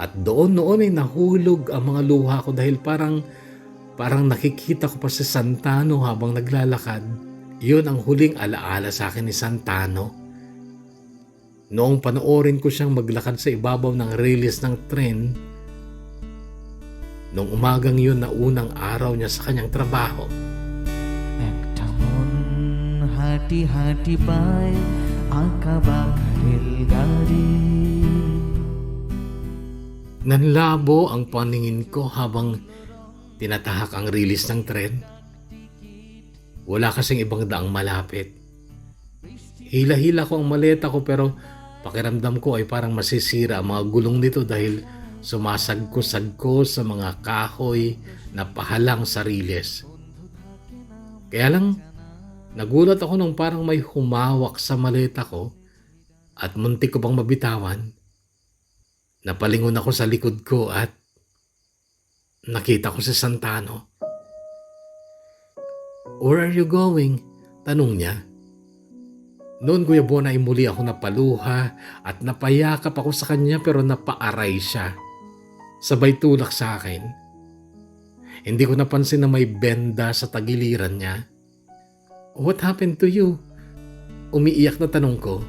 At doon ay nahulog ang mga luha ko dahil parang nakikita ko pa si Santano habang naglalakad. Yun ang huling alaala sa akin ni Santano. Noong panoorin ko siyang maglakad sa ibabaw ng riles ng tren, noong umagang yun na unang araw niya sa kanyang trabaho. একটা মন হাঁটি হাঁটি পায় আঁকা বাঁকা রেলগাড়ি. Nanlabo ang paningin ko habang tinatahak ang rilis ng tren. Wala kasing ibang daang malapit. Hila-hila ko ang maleta ko pero pakiramdam ko ay parang masisira ang mga gulong nito dahil sumasagko-sagko sa mga kahoy na pahalang sa riles. Kaya lang, nagulat ako nung parang may humawak sa maleta ko at muntik ko pang mabitawan. Napalingon ako sa likod ko at nakita ko si Santano. "Where are you going?" tanong niya. Noon, Kuya Bon, ay muli ako napaluha at napayakap ako sa kanya pero napaaray siya. Sabay tulak sa akin. Hindi ko napansin na may benda sa tagiliran niya. "What happened to you?" Umiiyak na tanong ko.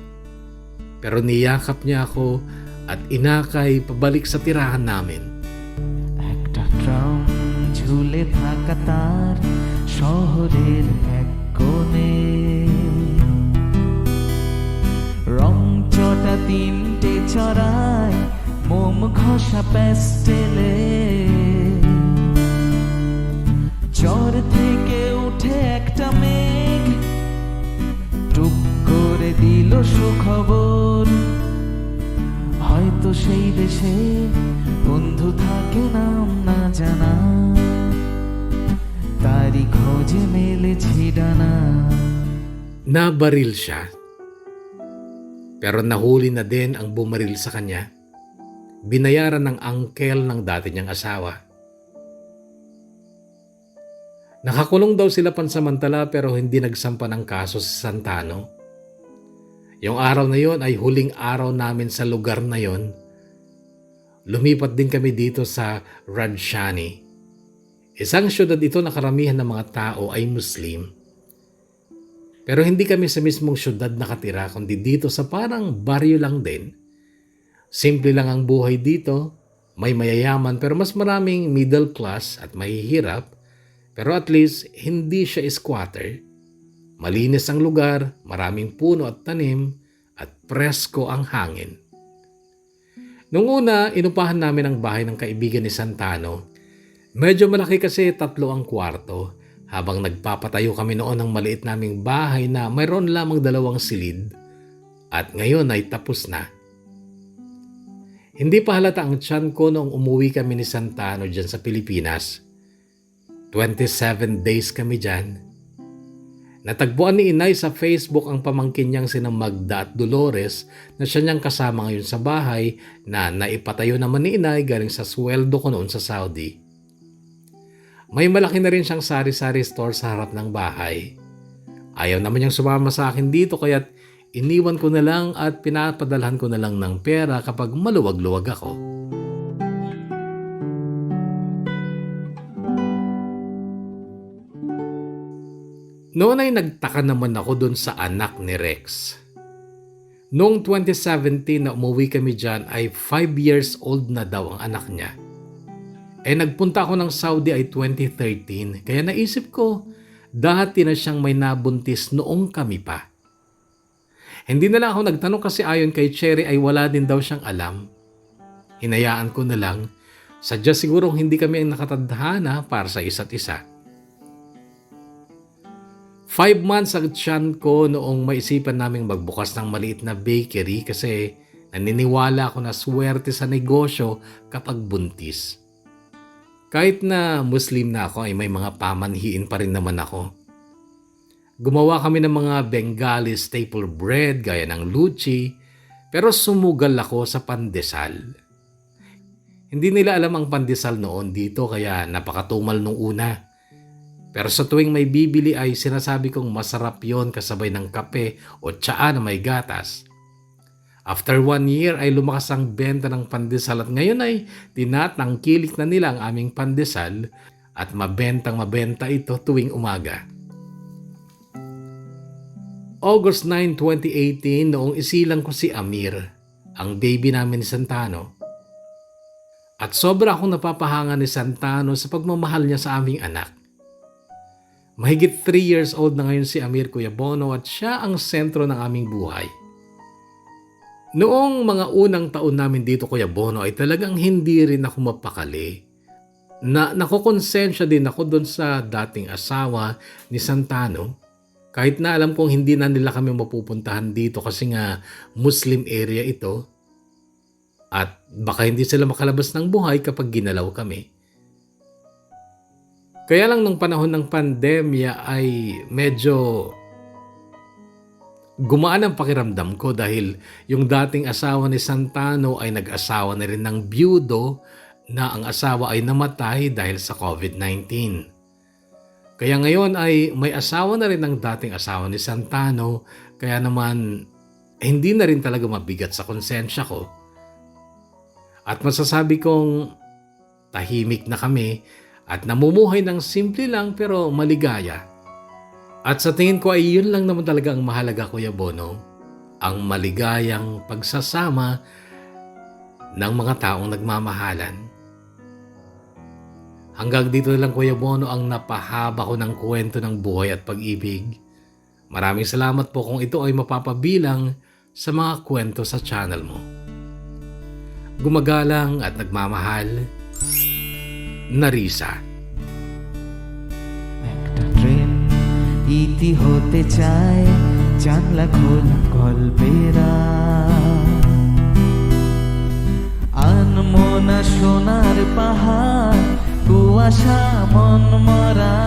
Pero niyakap niya ako at inakay pabalik sa tirahan namin. একটা ট্রাম ঝুলে থাকা তার শহরের এক কোণে, রং চটা তিনটে চড়ায় মোম ঘষা প্যাস্টেলে, চর থেকে উঠে একটা মেঘ টুক করে দিল সুখবর, হয়তো সেই দেশে বন্ধু থাকে নাম না জানা, তারই খোঁজে মেলেছি ডানা। Nabaril siya. Pero nahuli na din ang bumaril sa kanya. Binayaran ng angkel ng dati niyang asawa. Nakakulong daw sila pansamantala pero hindi nagsampa ng kaso sa Santano. Yung araw na yon ay huling araw namin sa lugar na yon. Lumipat din kami dito sa Radshani. Isang syudad ito na karamihan ng mga tao ay Muslim. Pero hindi kami sa mismong syudad nakatira kundi dito sa parang baryo lang din. Simple lang ang buhay dito. May mayayaman pero mas maraming middle class at mahihirap. Pero at least hindi siya squatter. Malinis ang lugar, maraming puno at tanim, at presko ang hangin. Noong una, inupahan namin ang bahay ng kaibigan ni Santano. Medyo malaki kasi 3 ang kwarto, habang nagpapatayo kami noon ng maliit naming bahay na mayroon lamang 2 silid, at ngayon ay tapos na. Hindi pa halata ang tiyan ko noong umuwi kami ni Santano dyan sa Pilipinas. 27 days kami dyan. Natagpuan ni Inay sa Facebook ang pamangkin niyang sina Magda at Dolores na siya niyang kasama ngayon sa bahay na naipatayo naman ni Inay galing sa sweldo ko noon sa Saudi. May malaki na rin siyang sari-sari store sa harap ng bahay. Ayaw naman niyang sumama sa akin dito kaya't iniwan ko na lang at pinapadalhan ko na lang ng pera kapag maluwag-luwag ako. Noon ay nagtaka naman ako dun sa anak ni Rex. Noong 2017 na umuwi kami dyan ay 5 years old na daw ang anak niya. Nagpunta ako ng Saudi ay 2013 kaya naisip ko dati na siyang may nabuntis noong kami pa. Hindi na lang ako nagtanong kasi ayon kay Cherry ay wala din daw siyang alam. Hinayaan ko na lang, sadya sigurong hindi kami ang nakatadhana para sa isa't isa. 5 months ang tiyan ko noong maisipan naming magbukas ng maliit na bakery kasi naniniwala ako na swerte sa negosyo kapag buntis. Kahit na Muslim na ako ay may mga pamanhiin pa rin naman ako. Gumawa kami ng mga Bengali staple bread gaya ng luchi pero sumugal ako sa pandesal. Hindi nila alam ang pandesal noon dito kaya napakatumal nung una. Pero sa tuwing may bibili ay sinasabi kong masarap yon kasabay ng kape o tsaa na may gatas. After 1 year ay lumakas ang benta ng pandesal at ngayon ay tinatangkilik na nila ang aming pandesal at mabenta ito tuwing umaga. August 9, 2018 noong isilang ko si Amir, ang baby namin ni Santano. At sobra akong napapahanga ni Santano sa pagmamahal niya sa aming anak. Mahigit 3 years old na ngayon si Amir, Kuya Bono, at siya ang sentro ng aming buhay. Noong mga unang taon namin dito, Kuya Bono, ay talagang hindi rin ako mapakali. Nakukonsensya din ako doon sa dating asawa ni Santano. Kahit na alam kong hindi na nila kami mapupuntahan dito kasi nga Muslim area ito. At baka hindi sila makalabas ng buhay kapag ginalaw kami. Kaya lang nung panahon ng pandemya ay medyo gumaan ang pakiramdam ko dahil yung dating asawa ni Santano ay nag-asawa na rin ng byudo na ang asawa ay namatay dahil sa COVID-19. Kaya ngayon ay may asawa na rin ang dating asawa ni Santano, kaya naman hindi na rin talaga mabigat sa konsensya ko. At masasabi kong tahimik na kami at namumuhay ng simple lang pero maligaya. At sa tingin ko ay yun lang naman talaga ang mahalaga, Kuya Bono, ang maligayang pagsasama ng mga taong nagmamahalan. Hanggang dito lang, Kuya Bono, ang napahaba ko ng kwento ng buhay at pag-ibig. Maraming salamat po kung ito ay mapapabilang sa mga kwento sa channel mo. Gumagalang at nagmamahal, Narisa. একটা ট্রেন ইতি হতে চায় জানলা খোলা গল্পেরা আনমনা সোনার পাহাড় কুয়াশা মন মরা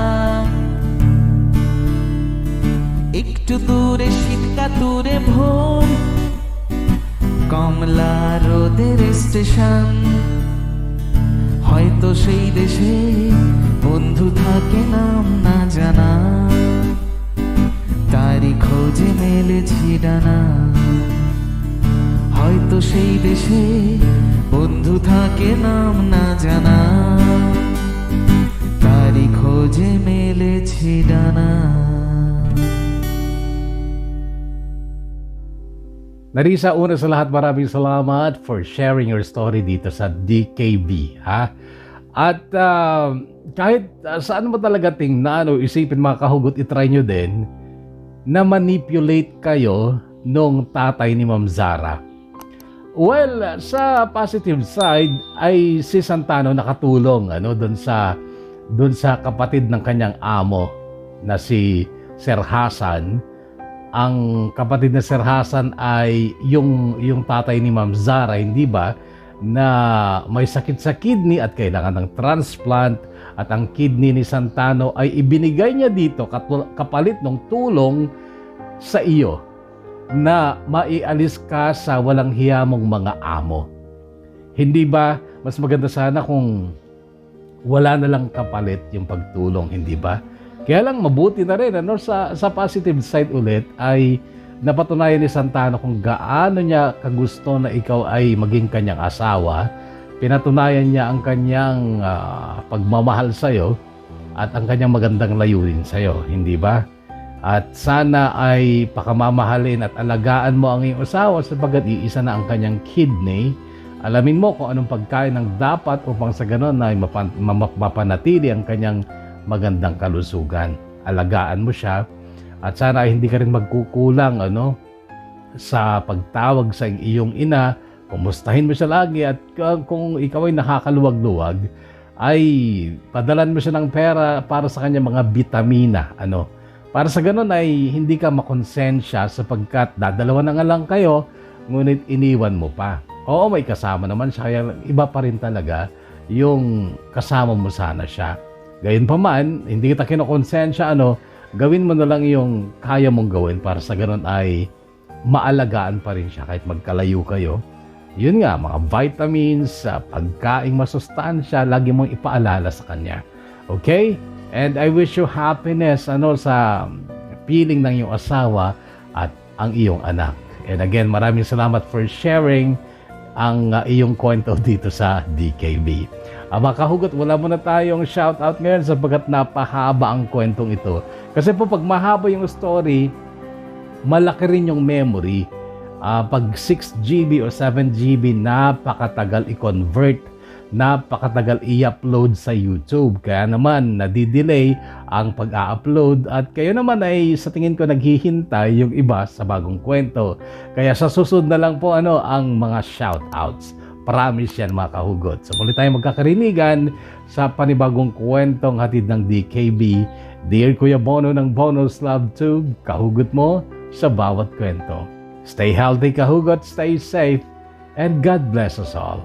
একটু দূরে শীতকাতুরে ভোর কমলা রোদের স্টেশন হয়তো সেই দেশে বন্ধু থাকে নাম না জানা তারই খোঁজে মেলেছি ডানা হয়তো সেই দেশে বন্ধু থাকে নাম না জানা তারই খোঁজে মেলেছি ডানা. Narisa, una sa lahat, maraming salamat for sharing your story dito sa DKB, ha? At kahit saan mo talaga tingnan o isipin, mga kahugot, itry nyo din na manipulate kayo nung tatay ni Ma'am Zara. Well, sa positive side ay si Santano nakatulong doon sa kapatid ng kanyang amo na si Sir Hasan. Ang kapatid na Sir Hasan ay yung tatay ni Ma'am Zara, hindi ba, na may sakit sa kidney at kailangan ng transplant, at ang kidney ni Santano ay ibinigay niya dito kapalit ng tulong sa iyo na maialis ka sa walang hiya mong mga amo. Hindi ba mas maganda sana kung wala na lang kapalit yung pagtulong, hindi ba? Kaya lang mabuti na rin sa positive side ulit ay napatunayan ni Santano kung gaano niya kagusto na ikaw ay maging kanyang asawa. Pinatunayan niya ang kanyang pagmamahal sa iyo at ang kanyang magandang layunin sa iyo, hindi ba? At sana ay pakamamahalin at alagaan mo ang iyong asawa sapagkat iisa na ang kanyang kidney. Alamin mo kung anong pagkain ang dapat upang sa ganon ay mapanatili ang kanyang magandang kalusugan. Alagaan mo siya at sana ay hindi ka rin magkukulang sa pagtawag sa iyong ina. Kumustahin mo siya lagi at kung ikaw ay nakakaluwag-luwag ay padalan mo siya ng pera para sa kanya mga bitamina, para sa ganun ay hindi ka makonsensya sapagkat dadalawa na nga lang kayo ngunit iniwan mo pa. Oo, may kasama naman siya, kaya iba pa rin talaga yung kasama mo sana siya. Gayunpaman, hindi kita kinokonsensya, gawin mo na lang yung kaya mong gawin para sa ganun ay maalagaan pa rin siya kahit magkalayo kayo. Yun nga, mga vitamins, pagkaing masustansya, lagi mong ipaalala sa kanya. Okay? And I wish you happiness sa piling ng iyong asawa at ang iyong anak. And again, maraming salamat for sharing ang iyong kwento dito sa DKB. Mga kahugot, wala muna tayong shoutout ngayon sapagkat napahaba ang kwentong ito. Kasi po pag mahaba yung story, malaki rin yung memory. Pag 6GB o 7GB, napakatagal i-convert, napakatagal i-upload sa YouTube. Kaya naman, nadidelay ang pag-a-upload at kayo naman ay sa tingin ko naghihintay yung iba sa bagong kwento. Kaya sa susunod na lang po ang mga shoutouts. Promise yan, mga kahugot. So muli tayong magkakarinigan sa panibagong kwentong hatid ng DKB. Dear Kuya Bono ng Bono's Love Tube, kahugot mo sa bawat kwento. Stay healthy, kahugot, stay safe, and God bless us all.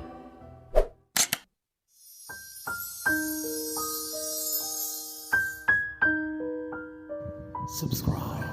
Subscribe.